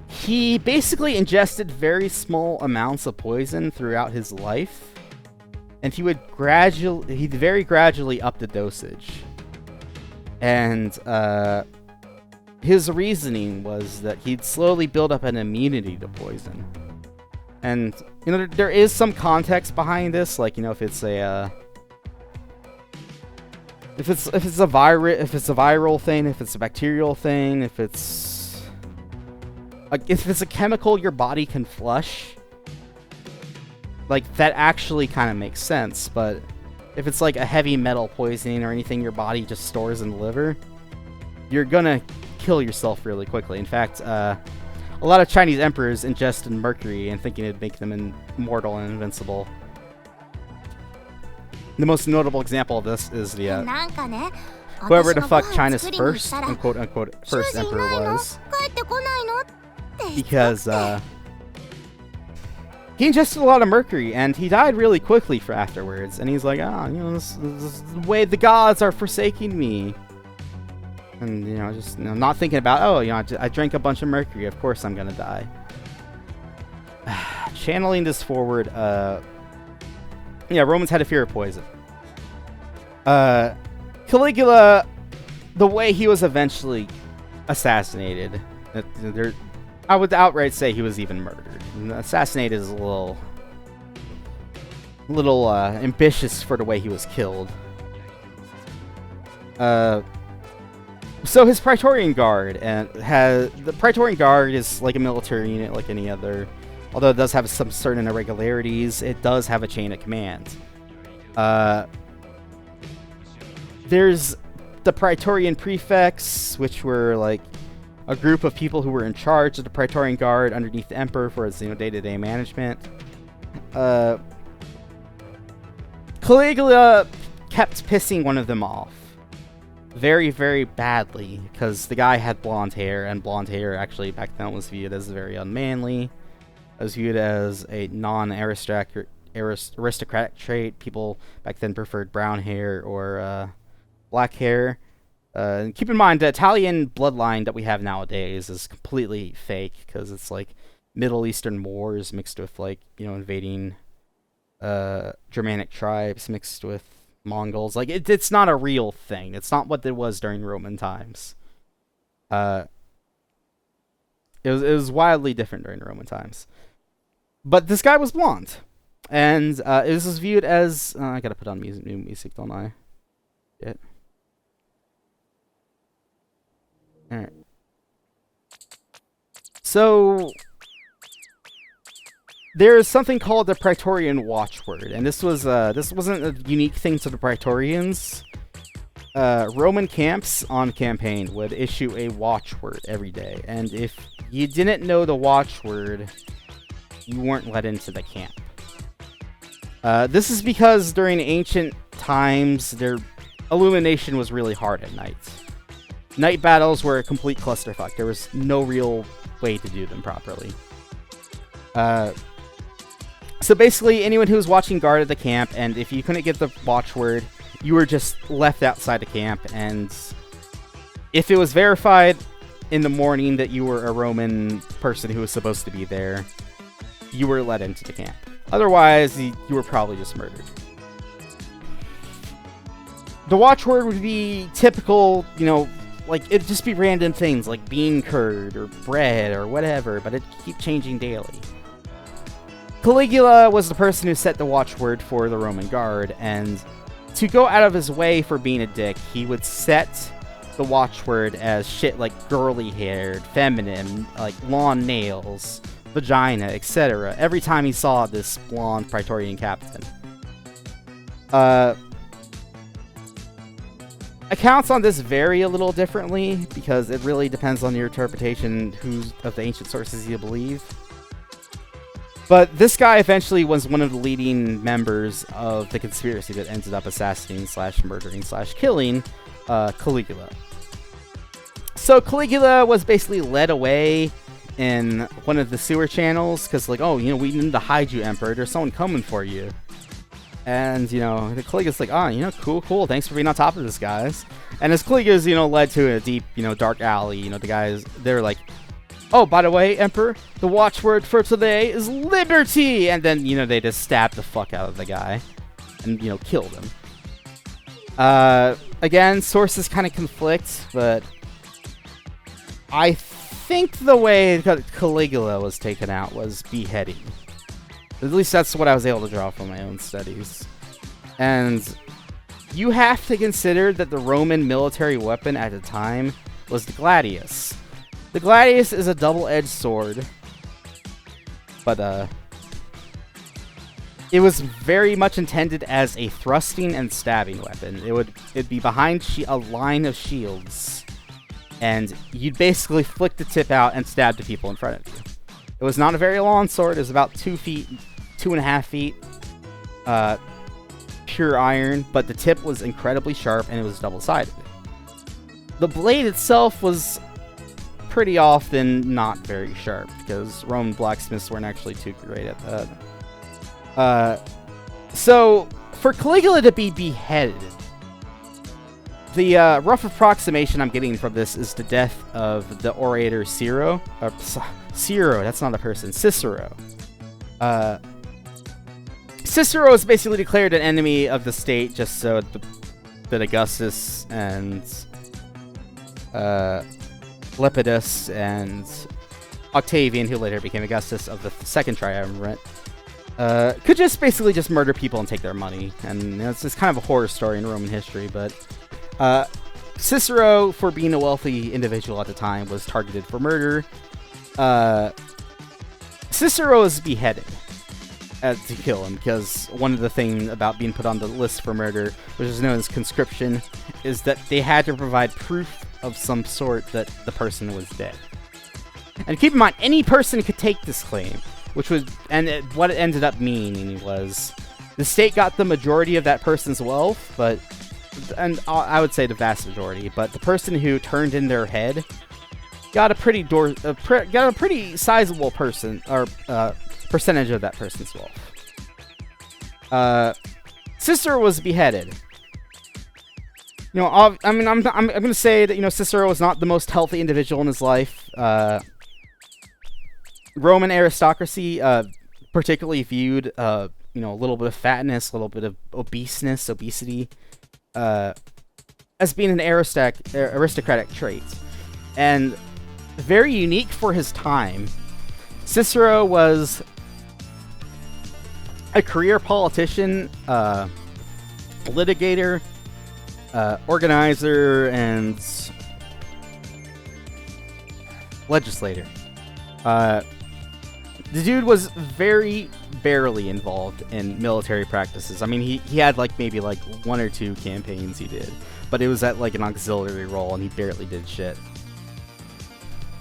S1: he basically ingested very small amounts of poison throughout his life, and he'd very gradually up the dosage. And his reasoning was that he'd slowly build up an immunity to poison. And there is some context behind this, like if it's a viral thing, if it's a bacterial thing, if it's a chemical your body can flush, like that actually kind of makes sense. But if it's like a heavy metal poisoning or anything your body just stores in the liver, you're gonna kill yourself really quickly. In fact, a lot of Chinese emperors ingested mercury and thinking it'd make them immortal and invincible. The most notable example of this is the whoever the fuck China's first and quote-unquote first emperor was, because he ingested a lot of mercury and he died really quickly for afterwards. And he's like, this is the way the gods are forsaking me. And just not thinking about, I drank a bunch of mercury, of course I'm gonna die. Channeling this forward, Romans had a fear of poison. Caligula, the way he was eventually assassinated, I would outright say he was even murdered. And assassinated is a little ambitious for the way he was killed. So his Praetorian Guard, the Praetorian Guard is like a military unit like any other. Although it does have some certain irregularities, it does have a chain of command. There's the Praetorian Prefects, which were like a group of people who were in charge of the Praetorian Guard underneath the Emperor for his day-to-day management. Caligula kept pissing one of them off very, very badly, because the guy had blonde hair, and blonde hair actually back then was viewed as very unmanly. It was viewed as a non-aristocratic trait. People back then preferred brown hair or black hair. And keep in mind, the Italian bloodline that we have nowadays is completely fake, because it's like Middle Eastern Moors mixed with like invading Germanic tribes mixed with Mongols. Like it's not a real thing. It's not what it was during Roman times. It was wildly different during Roman times. But this guy was blonde, and it was viewed as I gotta put on new music, don't I? Shit. Alright. So there is something called the Praetorian Watchword, and this wasn't a unique thing to the Praetorians. Roman camps on campaign would issue a watchword every day, and if you didn't know the watchword, you weren't let into the camp. This is because during ancient times, their illumination was really hard at night. Night battles were a complete clusterfuck. There was no real way to do them properly. So basically, anyone who was watching guard at the camp, and if you couldn't get the watchword, you were just left outside the camp, and if it was verified in the morning that you were a Roman person who was supposed to be there, you were let into the camp. Otherwise, you were probably just murdered. The watchword would be typical, you know, like, it'd just be random things like bean curd or bread or whatever, but it'd keep changing daily. Caligula was the person who set the watchword for the Roman guard, and to go out of his way for being a dick, he would set the watchword as shit like girly-haired, feminine, like long nails, vagina, etc. every time he saw this blonde Praetorian captain. Accounts on this vary a little differently, because it really depends on your interpretation of the ancient sources you believe. But this guy eventually was one of the leading members of the conspiracy that ended up assassinating / murdering / killing Caligula. So Caligula was basically led away in one of the sewer channels, because like, oh, you know, we need to hide you, Emperor. There's someone coming for you. And, you know, the Caligula's like, oh, you know, cool, thanks for being on top of this, guys. And as Caligula's, you know, led to a deep, you know, dark alley, you know, the guys, they're like, oh, by the way, Emperor, the watchword for today is liberty! And then, you know, they just stab the fuck out of the guy and, you know, kill them. Again, sources kind of conflict, but I think the way that Caligula was taken out was beheading. At least that's what I was able to draw from my own studies. And you have to consider that the Roman military weapon at the time was the gladius. The gladius is a double-edged sword, but it was very much intended as a thrusting and stabbing weapon. It'd be behind a line of shields, and you'd basically flick the tip out and stab the people in front of you. It was not a very long sword. It was about 2 feet, 2.5 feet, pure iron, but the tip was incredibly sharp and it was double-sided. The blade itself was pretty often not very sharp, because Roman blacksmiths weren't actually too great at that. So, for Caligula to be beheaded, the rough approximation I'm getting from this is the death of the orator Cicero. Cicero, that's not a person. Cicero. Cicero is basically declared an enemy of the state just so that Augustus and Lepidus and Octavian, who later became Augustus of the Second Triumvirate, could just basically just murder people and take their money. And you know, it's kind of a horror story in Roman history, but Cicero, for being a wealthy individual at the time, was targeted for murder. Cicero was beheaded to kill him, because one of the things about being put on the list for murder, which is known as conscription, is that they had to provide proof of some sort that the person was dead. And keep in mind, any person could take this claim, what it ended up meaning was the state got the majority of that person's wealth, and I would say the vast majority, but the person who turned in their head got a pretty sizable percentage of that person's wealth. Cicero was beheaded. You know, I mean, I'm going to say that, you know, Cicero was not the most healthy individual in his life. Roman aristocracy particularly viewed, you know, a little bit of fatness, a little bit of obesity, as being an aristocratic trait. And very unique for his time, Cicero was a career politician, litigator, organizer, and legislator. The dude was very barely involved in military practices. I mean, he had maybe 1 or 2 campaigns he did, but it was at an auxiliary role, and he barely did shit.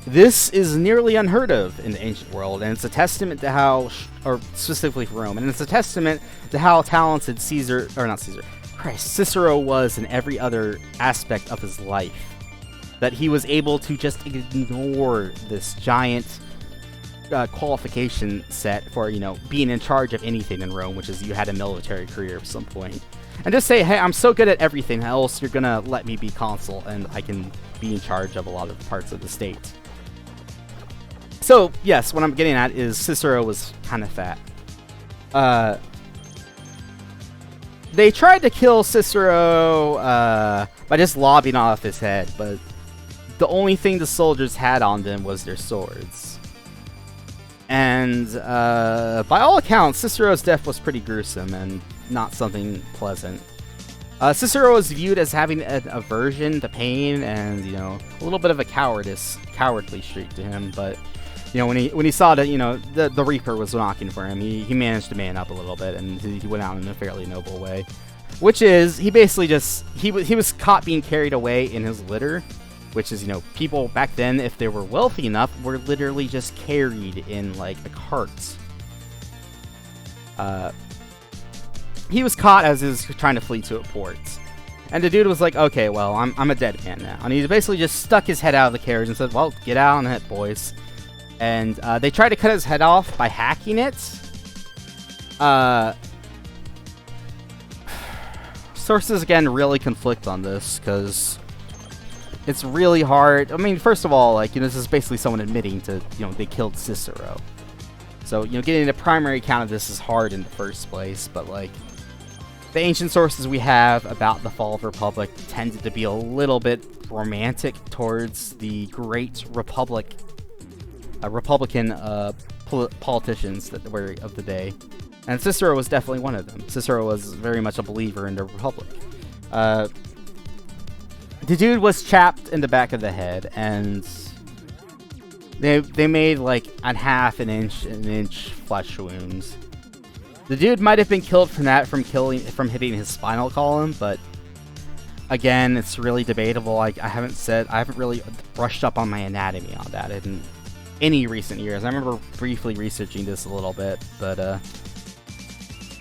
S1: This is nearly unheard of in the ancient world, and it's a testament to how, or specifically for Rome, and it's a testament to how talented Cicero was in every other aspect of his life. That he was able to just ignore this giant qualification set for, being in charge of anything in Rome, which is you had a military career at some point. And just say, hey, I'm so good at everything else, you're gonna let me be consul, and I can be in charge of a lot of parts of the state. So, yes, what I'm getting at is Cicero was kind of fat. They tried to kill Cicero by just lobbing off his head, but the only thing the soldiers had on them was their swords. And by all accounts, Cicero's death was pretty gruesome and not something pleasant. Cicero was viewed as having an aversion to pain and, a little bit of a cowardly streak to him, but when he saw that, the Reaper was knocking for him, he managed to man up a little bit, and he went out in a fairly noble way. Which is, he basically just, he was caught being carried away in his litter, which is, people back then, if they were wealthy enough, were literally just carried in, like, a cart. He was caught as he was trying to flee to a port. And the dude was like, okay, well, I'm a dead man now. And he basically just stuck his head out of the carriage and said, well, get out on it, boys. And they tried to cut his head off by hacking it. Sources, again, really conflict on this, because it's really hard. I mean, first of all, this is basically someone admitting to, they killed Cicero. So, getting a primary account of this is hard in the first place, but, the ancient sources we have about the fall of Republic tended to be a little bit romantic towards the great Republican politicians that were of the day. And Cicero was definitely one of them. Cicero was very much a believer in the Republic. The dude was chapped in the back of the head, and they made like a half an inch flesh wounds. The dude might have been killed from that, from hitting his spinal column, but again, it's really debatable. I haven't really brushed up on my anatomy on that in any recent years. I remember briefly researching this a little bit, but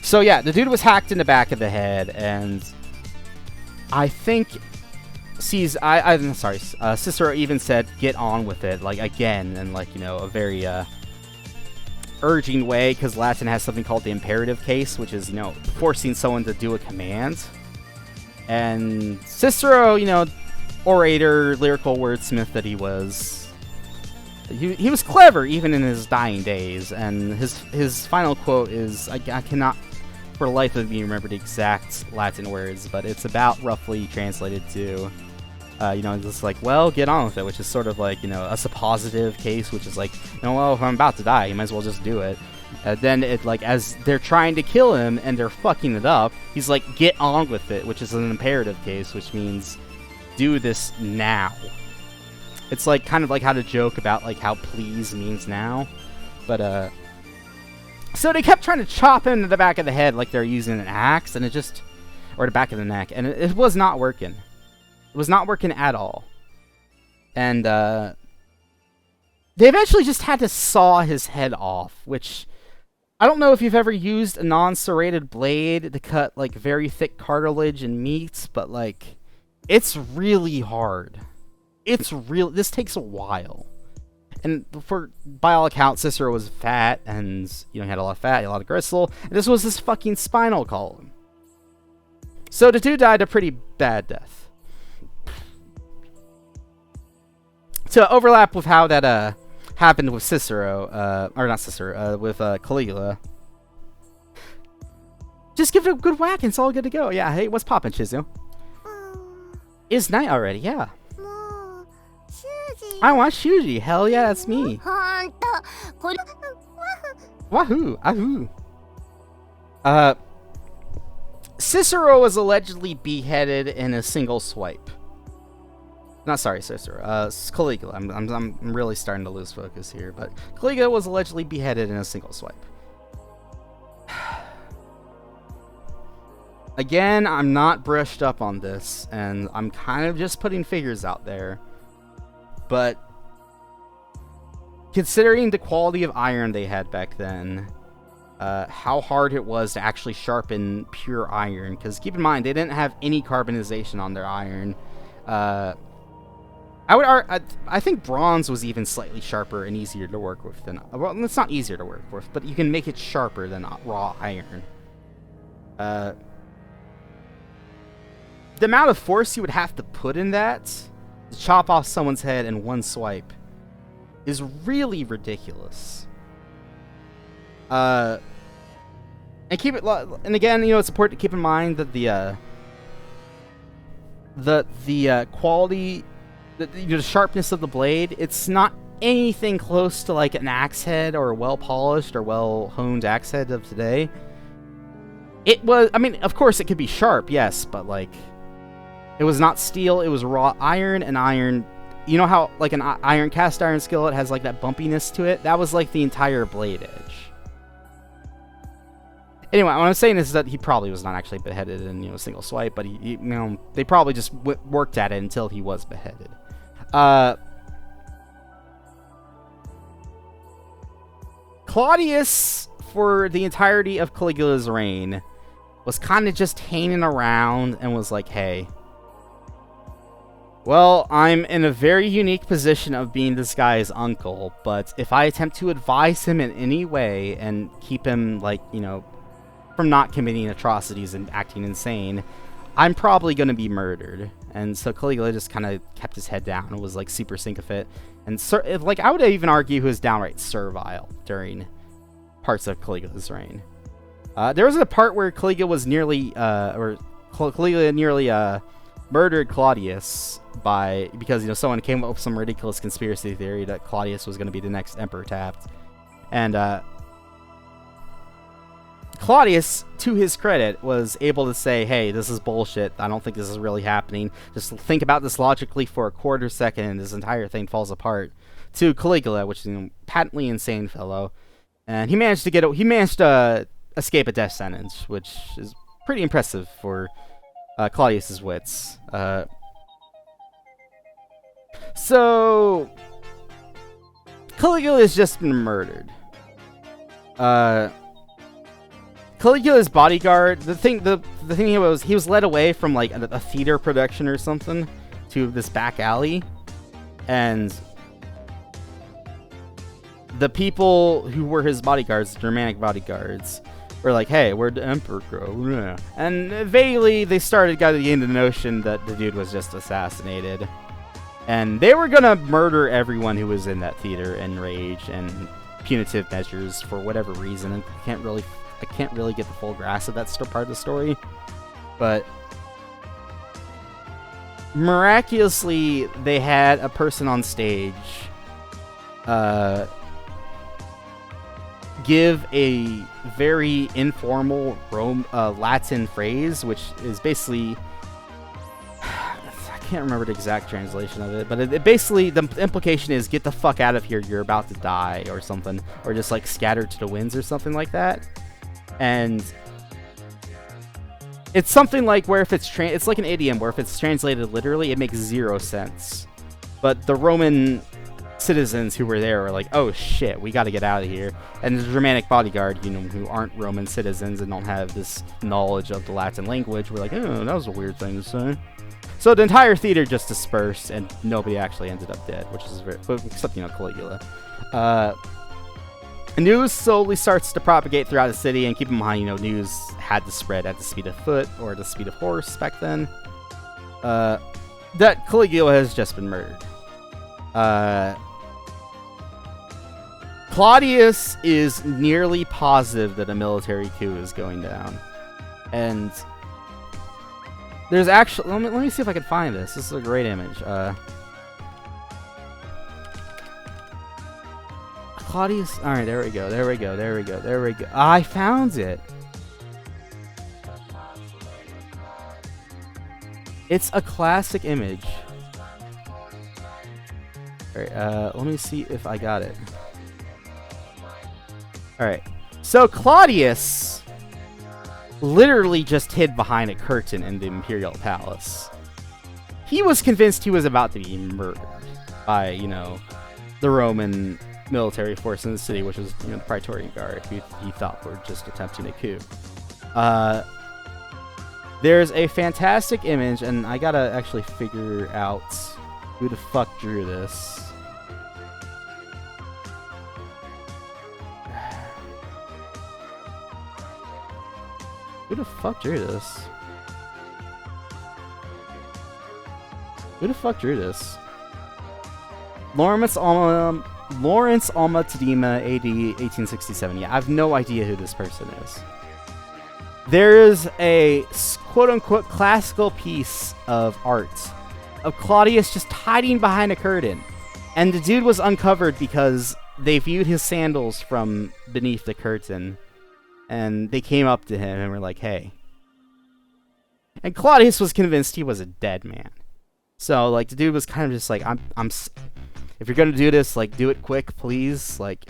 S1: so yeah, the dude was hacked in the back of the head, and I think Cicero even said, "Get on with it," again, in a very urging way, because Latin has something called the imperative case, which is forcing someone to do a command. And Cicero, orator, lyrical wordsmith that he was, he was clever even in his dying days. And his final quote is, I cannot for the life of me remember the exact Latin words, but it's about roughly translated to just well, get on with it, which is sort of a suppositive case, which is well, if I'm about to die, you might as well just do it. Then it as they're trying to kill him and they're fucking it up, he's like, get on with it, which is an imperative case, which means do this now. It's kind of how to joke about how please means now, but so they kept trying to chop him in the back of the head like they're using an axe, and or the back of the neck, and it was not working. It was not working at all. And they eventually just had to saw his head off, which I don't know if you've ever used a non-serrated blade to cut very thick cartilage and meats, but it's really hard. This takes a while. And by all accounts, Cicero was fat, and he had a lot of fat, he had a lot of gristle, and this was his fucking spinal column. So the dude died a pretty bad death. To overlap with how that happened with Cicero, or not Cicero, with Caligula, just give it a good whack and it's all good to go. Yeah, hey, what's poppin', Chizu? It's night already, yeah. I want Shuji. Hell yeah, that's me. Wahoo, ahoo. Cicero was allegedly beheaded in a single swipe. Not sorry, Cicero. Caligula. I'm really starting to lose focus here, but Caligula was allegedly beheaded in a single swipe. Again, I'm not brushed up on this, and I'm kind of just putting figures out there. But considering the quality of iron they had back then, how hard it was to actually sharpen pure iron. Because keep in mind, they didn't have any carbonization on their iron. I think bronze was even slightly sharper and easier to work with than... Well, it's not easier to work with, but you can make it sharper than raw iron. The amount of force you would have to put in that to chop off someone's head in one swipe is really ridiculous. And keep it... And again, you know, it's important to keep in mind that the quality... The sharpness of the blade, it's not anything close to like an axe head or a well-polished or well-honed axe head of today. It was, I mean, of course it could be sharp, yes, but like, it was not steel, it was raw iron, and iron, you know how like an cast iron skillet has like that bumpiness to it? That was like the entire blade edge. Anyway, what I'm saying is that he probably was not actually beheaded in, you know, a single swipe, but he you know, they probably just worked at it until he was beheaded. Claudius, for the entirety of Caligula's reign, was kind of just hanging around and was like, hey, well, I'm in a very unique position of being this guy's uncle, but if I attempt to advise him in any way and keep him, like, you know, from not committing atrocities and acting insane, I'm probably going to be murdered. And so Caligula just kind of kept his head down and was like super sycophant. And like, I would even argue he was downright servile during parts of Caligula's reign. There was a part where Caligula was nearly, murdered Claudius because, you know, someone came up with some ridiculous conspiracy theory that Claudius was going to be the next emperor tapped. And, Claudius, to his credit, was able to say, hey, this is bullshit. I don't think this is really happening. Just think about this logically for a quarter second and this entire thing falls apart. To Caligula, which is a, you know, patently insane fellow. And he managed to escape a death sentence, which is pretty impressive for Claudius's wits. So Caligula has just been murdered. Caligula's bodyguard, the thing he was led away from like a theater production or something to this back alley, and the people who were his bodyguards, the Germanic bodyguards, were like, hey, where'd the emperor go? And vaguely they started getting the notion that the dude was just assassinated, and they were gonna murder everyone who was in that theater in rage and punitive measures for whatever reason. I can't really get the full grasp of that part of the story, but miraculously they had a person on stage give a very informal Latin phrase, which is basically, I can't remember the exact translation of it, but it basically, the implication is, get the fuck out of here, you're about to die, or something, or just like scattered to the winds or something like that. And it's something like where if it's like an idiom where if it's translated literally, it makes zero sense. But the Roman citizens who were there were like, oh shit, we got to get out of here. And the Germanic bodyguard, you know, who aren't Roman citizens and don't have this knowledge of the Latin language, were like, oh, that was a weird thing to say. So the entire theater just dispersed and nobody actually ended up dead, which is except, you know, Caligula. News slowly starts to propagate throughout the city, and keep in mind, you know, news had to spread at the speed of foot or the speed of horse back then. That Caligula has just been murdered. Claudius is nearly positive that a military coup is going down, and there's actually let me see if I can find this. This is a great image. Claudius. All right, there we go. I found it. It's a classic image. All right, let me see if I got it. All right, so Claudius literally just hid behind a curtain in the imperial palace. He was convinced he was about to be murdered by, you know, the Roman military force in the city, which was the Praetorian Guard, who he thought were just attempting a coup. There's a fantastic image, and I gotta actually figure out who the fuck drew this. Who the fuck drew this? Who the fuck drew this? Lawrence Alma Tadema, AD 1867. Yeah, I have no idea who this person is. There is a quote-unquote classical piece of art of Claudius just hiding behind a curtain. And the dude was uncovered because they viewed his sandals from beneath the curtain. And they came up to him and were like, hey. And Claudius was convinced he was a dead man. So, like, the dude was kind of just like, if you're gonna do this, like, do it quick, please. Like,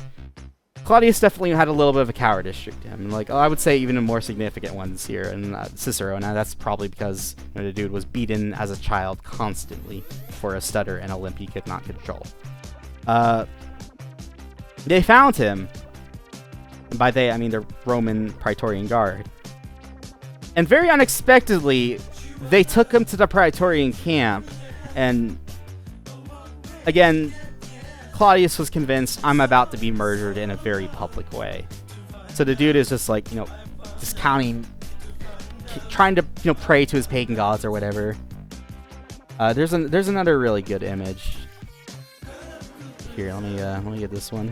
S1: Claudius definitely had a little bit of a cowardice streak to him. And, like, I would say even more significant ones here. And Cicero, and that's probably because the dude was beaten as a child constantly for a stutter and a limp he could not control. They found him. And by they, I mean the Roman Praetorian Guard. And very unexpectedly, they took him to the Praetorian camp. And again, Claudius was convinced, I'm about to be murdered in a very public way. So the dude is just like, just counting, trying to, pray to his pagan gods or whatever. There's another really good image. Here, let me get this one.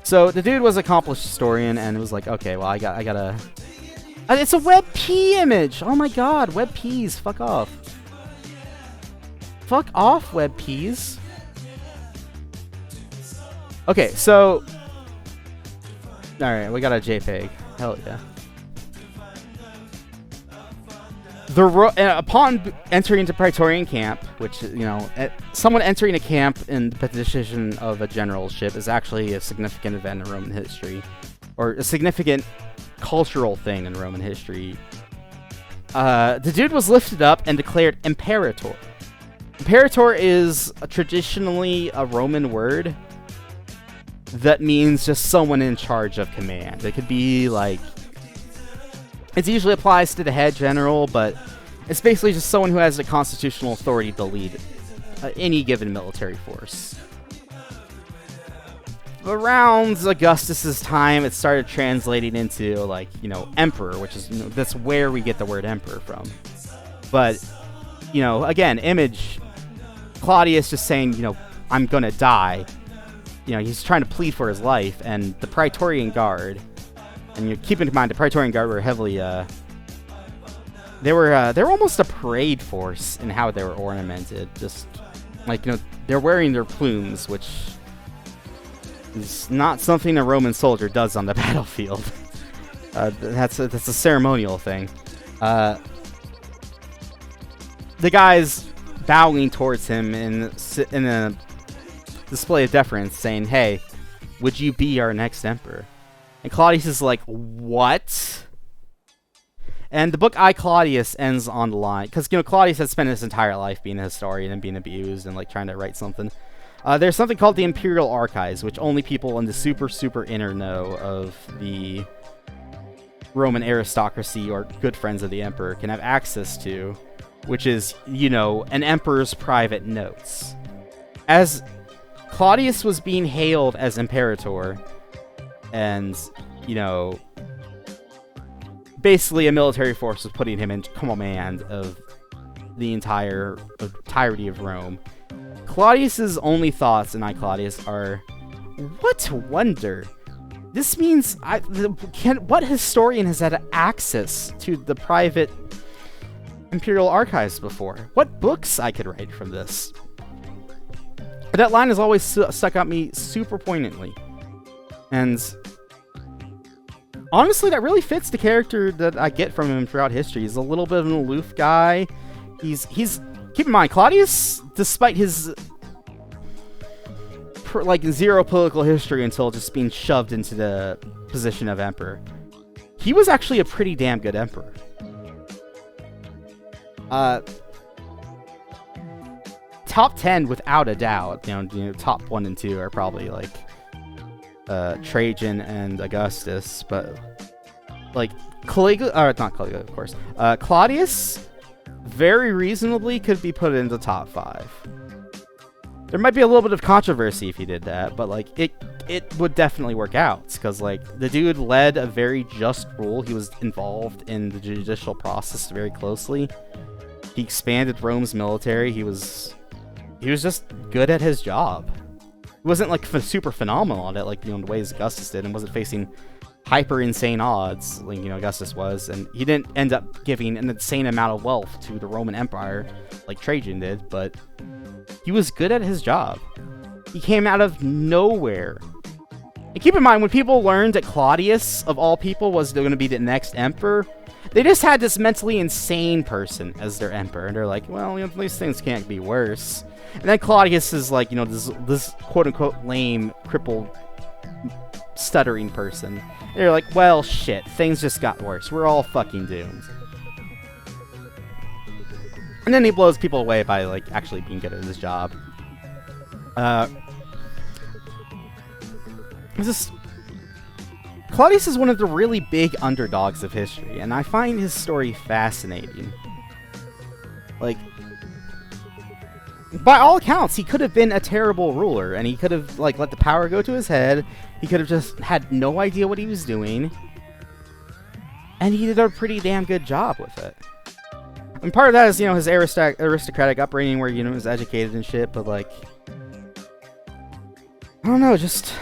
S1: So the dude was an accomplished historian and was like, okay, well I gotta. It's a WebP image. Oh my god, WebPs, fuck off. Fuck off, WebPs. Okay, so all right, we got a JPEG. Hell yeah. Upon entering into Praetorian camp, which, someone entering a camp in the position of a generalship is actually a significant event in Roman history, or a significant cultural thing in Roman history. The dude was lifted up and declared Imperator. Imperator is traditionally a Roman word that means just someone in charge of command. It could be like, it usually applies to the head general, but it's basically just someone who has the constitutional authority to lead any given military force. Around Augustus's time, it started translating into, like, emperor, which is, that's where we get the word emperor from. But, again, image, Claudius just saying, I'm gonna die. He's trying to plead for his life, and the Praetorian Guard, and you keep in mind the Praetorian Guard were heavily, they were almost a parade force in how they were ornamented. Just like, they're wearing their plumes, which is not something a Roman soldier does on the battlefield. That's a ceremonial thing. The guy's bowing towards him in a display of deference, saying, "Hey, would you be our next emperor?" And Claudius is like, "What?" And the book I, Claudius ends on the line, because Claudius has spent his entire life being a historian and being abused and like trying to write something. There's something called the Imperial Archives, which only people in the super inner know of the Roman aristocracy or good friends of the emperor can have access to, which is, an emperor's private notes. As Claudius was being hailed as Imperator, and, basically a military force was putting him in command of the entirety of Rome, Claudius's only thoughts, and I, Claudius, are, what wonder? This means, what historian has had access to the private Imperial Archives before? What books I could write from this? That line has always stuck out me super poignantly. And honestly, that really fits the character that I get from him throughout history. He's a little bit of an aloof guy. He's keep in mind, Claudius, despite his zero political history until just being shoved into the position of emperor, he was actually a pretty damn good emperor. top 10 without a doubt. Top 1 and 2 are probably like Trajan and Augustus, but like Caligula, or not Caligula, of course. Claudius very reasonably could be put into top 5. There might be a little bit of controversy if he did that, but like it would definitely work out, because like the dude led a very just rule. He was involved in the judicial process very closely. He expanded Rome's military. He was just good at his job. He wasn't like super phenomenal at it, like the ways Augustus did, and wasn't facing hyper insane odds like Augustus was, and he didn't end up giving an insane amount of wealth to the Roman Empire like Trajan did, but he was good at his job. He came out of nowhere. And keep in mind, when people learned that Claudius, of all people, was going to be the next emperor, they just had this mentally insane person as their emperor, and they're like, well, these things can't be worse. And then Claudius is like, this quote-unquote lame, crippled, stuttering person. And they're like, well, shit, things just got worse. We're all fucking doomed. And then he blows people away by like actually being good at his job. Claudius is one of the really big underdogs of history, and I find his story fascinating. Like, by all accounts, he could have been a terrible ruler, and he could have like let the power go to his head. He could have just had no idea what he was doing, and he did a pretty damn good job with it. And part of that is, his aristocratic upbringing, where he was educated and shit. But like, I don't know, just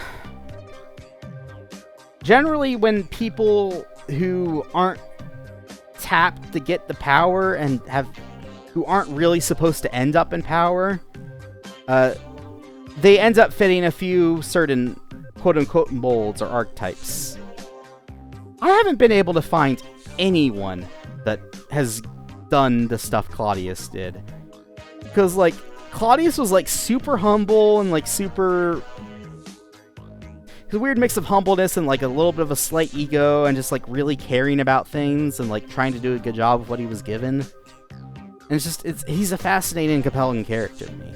S1: generally when people who aren't tapped to get the power and who aren't really supposed to end up in power, they end up fitting a few certain quote-unquote molds or archetypes. I haven't been able to find anyone that has done the stuff Claudius did. Because, like, Claudius was, like, super humble and, like, super... It's a weird mix of humbleness and, like, a little bit of a slight ego and just, like, really caring about things and, like, trying to do a good job of what he was given. And he's a fascinating and compelling character to me.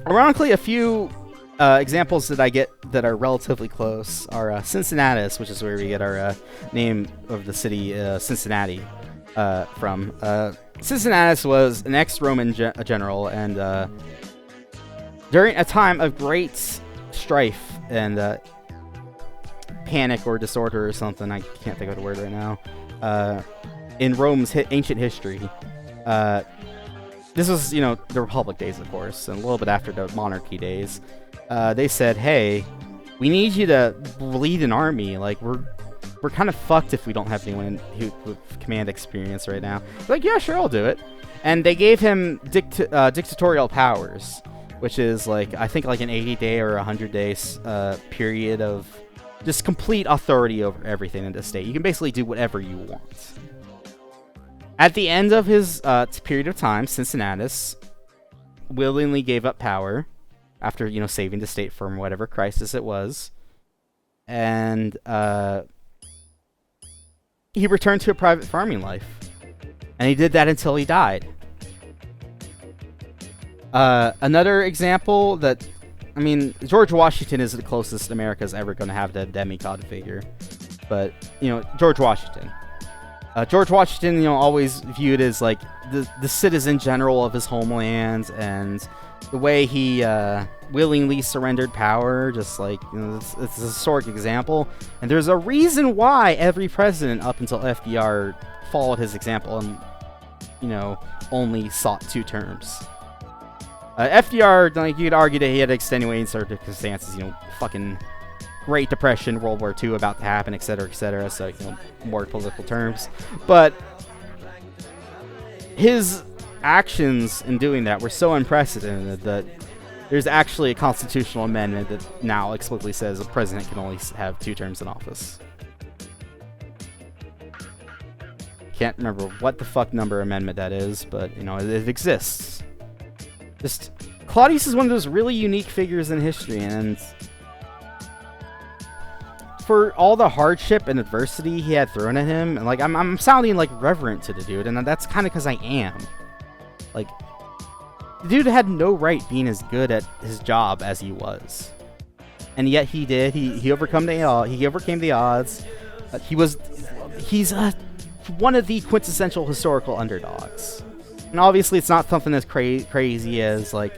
S1: Ironically, a few examples that I get that are relatively close are Cincinnatus, which is where we get our name of the city, Cincinnati, from. Cincinnatus was an ex-Roman general, and during a time of great strife and panic or disorder or something, I can't think of the word right now, in Rome's ancient history. This was, the Republic days, of course, and a little bit after the monarchy days. They said, hey, we need you to lead an army. Like, we're kind of fucked if we don't have anyone with command experience right now. Like, yeah, sure, I'll do it. And they gave him dictatorial powers, which is, like, I think, like an 80-day or 100-day period of just complete authority over everything in the state. You can basically do whatever you want. At the end of his period of time, Cincinnatus willingly gave up power after, saving the state from whatever crisis it was. And he returned to a private farming life. And he did that until he died. Another example that... I mean, George Washington is the closest America's ever going to have to a demigod figure. But, George Washington. George Washington, always viewed as, like, the citizen general of his homeland, and the way he willingly surrendered power, just like, it's a historic example. And there's a reason why every president up until FDR followed his example and, only sought 2 terms. FDR, like, you could argue that he had extenuating circumstances, fucking Great Depression, World War II about to happen, etc., so, more political terms. But his actions in doing that were so unprecedented that there's actually a constitutional amendment that now explicitly says a president can only have 2 terms in office. Can't remember what the fuck number amendment that is, but, it exists. Just, Claudius is one of those really unique figures in history, and for all the hardship and adversity he had thrown at him, and like, I'm sounding like reverent to the dude, and that's kind of because I am. Like, The dude had no right being as good at his job as he was, and yet he did. He overcame the odds. He's one of the quintessential historical underdogs, and obviously it's not something as crazy as like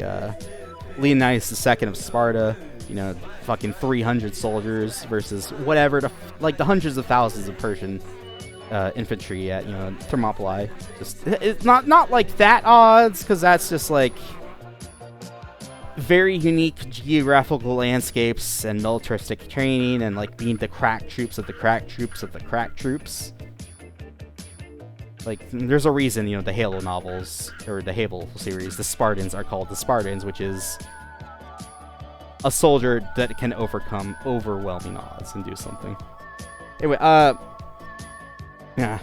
S1: Leonidas II of Sparta. You know, fucking 300 soldiers versus whatever, like the hundreds of thousands of Persian infantry at, you know, Thermopylae. Just it's not like that odds, because that's just like very unique geographical landscapes and militaristic training, and like being the crack troops of the crack troops of the crack troops. Like, there's a reason, you know, the Halo novels, or the Halo series, the Spartans are called the Spartans, which is a soldier that can overcome overwhelming odds and do something. Anyway, yeah.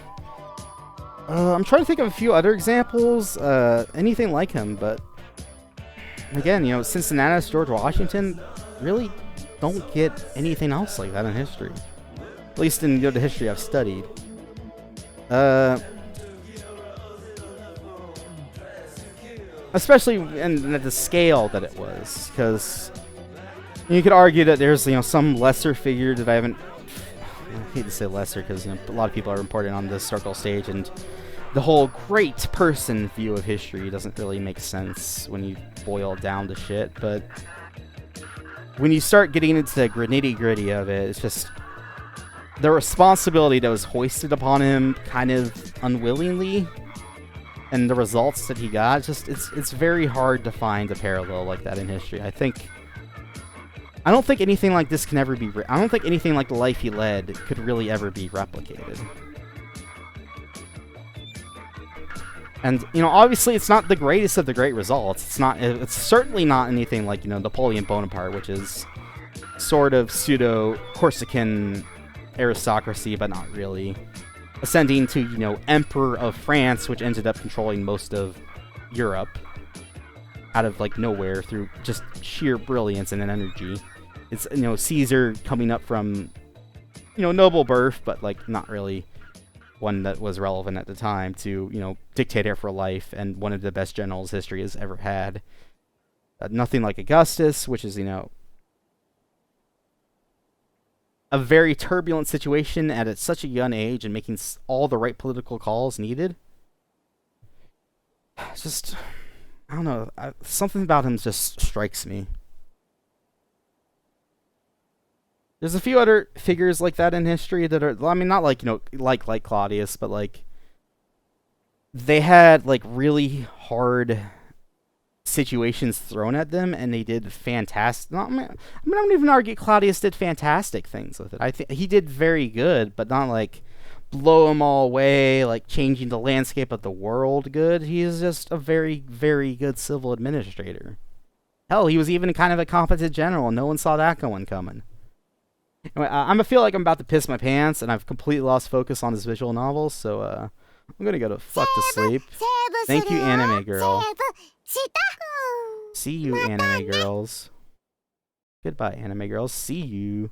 S1: I'm trying to think of a few other examples, anything like him, but again, you know, Cincinnatus, George Washington, really don't get anything else like that in history. At least in, you know, the history I've studied. Especially at the scale that it was, because you could argue that there's, you know, some lesser figure that I hate to say lesser, because, you know, a lot of people are important on the historical stage, and the whole great person view of history doesn't really make sense when you boil down to shit. But when you start getting into the nitty-gritty of it, it's just the responsibility that was hoisted upon him kind of unwillingly, and the results that he got, it's very hard to find a parallel like that in history. I don't think anything like this can ever be... I don't think anything like the life he led could really ever be replicated. And, you know, obviously it's not the greatest of the great results. It's certainly not anything like, you know, Napoleon Bonaparte, which is sort of pseudo-Corsican aristocracy, but not really. Ascending to, you know, Emperor of France, which ended up controlling most of Europe out of, like, nowhere through just sheer brilliance and energy. It's, you know, Caesar coming up from, you know, noble birth, but, like, not really one that was relevant at the time, to, you know, dictator for life and one of the best generals history has ever had. Nothing like Augustus, which is, you know, a very turbulent situation at such a young age and making all the right political calls needed. Just, I don't know, something about him just strikes me. There's a few other figures like that in history that are, I mean, not like, you know, like Claudius, but like, they had like really hard situations thrown at them, and they did fantastic. I don't even argue Claudius did fantastic things with it. I think he did very good, but not like blow them all away, like changing the landscape of the world good. He is just a very, very good civil administrator. Hell, he was even kind of a competent general, and no one saw that going coming. Anyway, I'm gonna feel like I'm about to piss my pants, and I've completely lost focus on his visual novels, so I'm gonna go to fuck to sleep. Thank you, anime girl. See you, anime girls. Goodbye, anime girls. See you.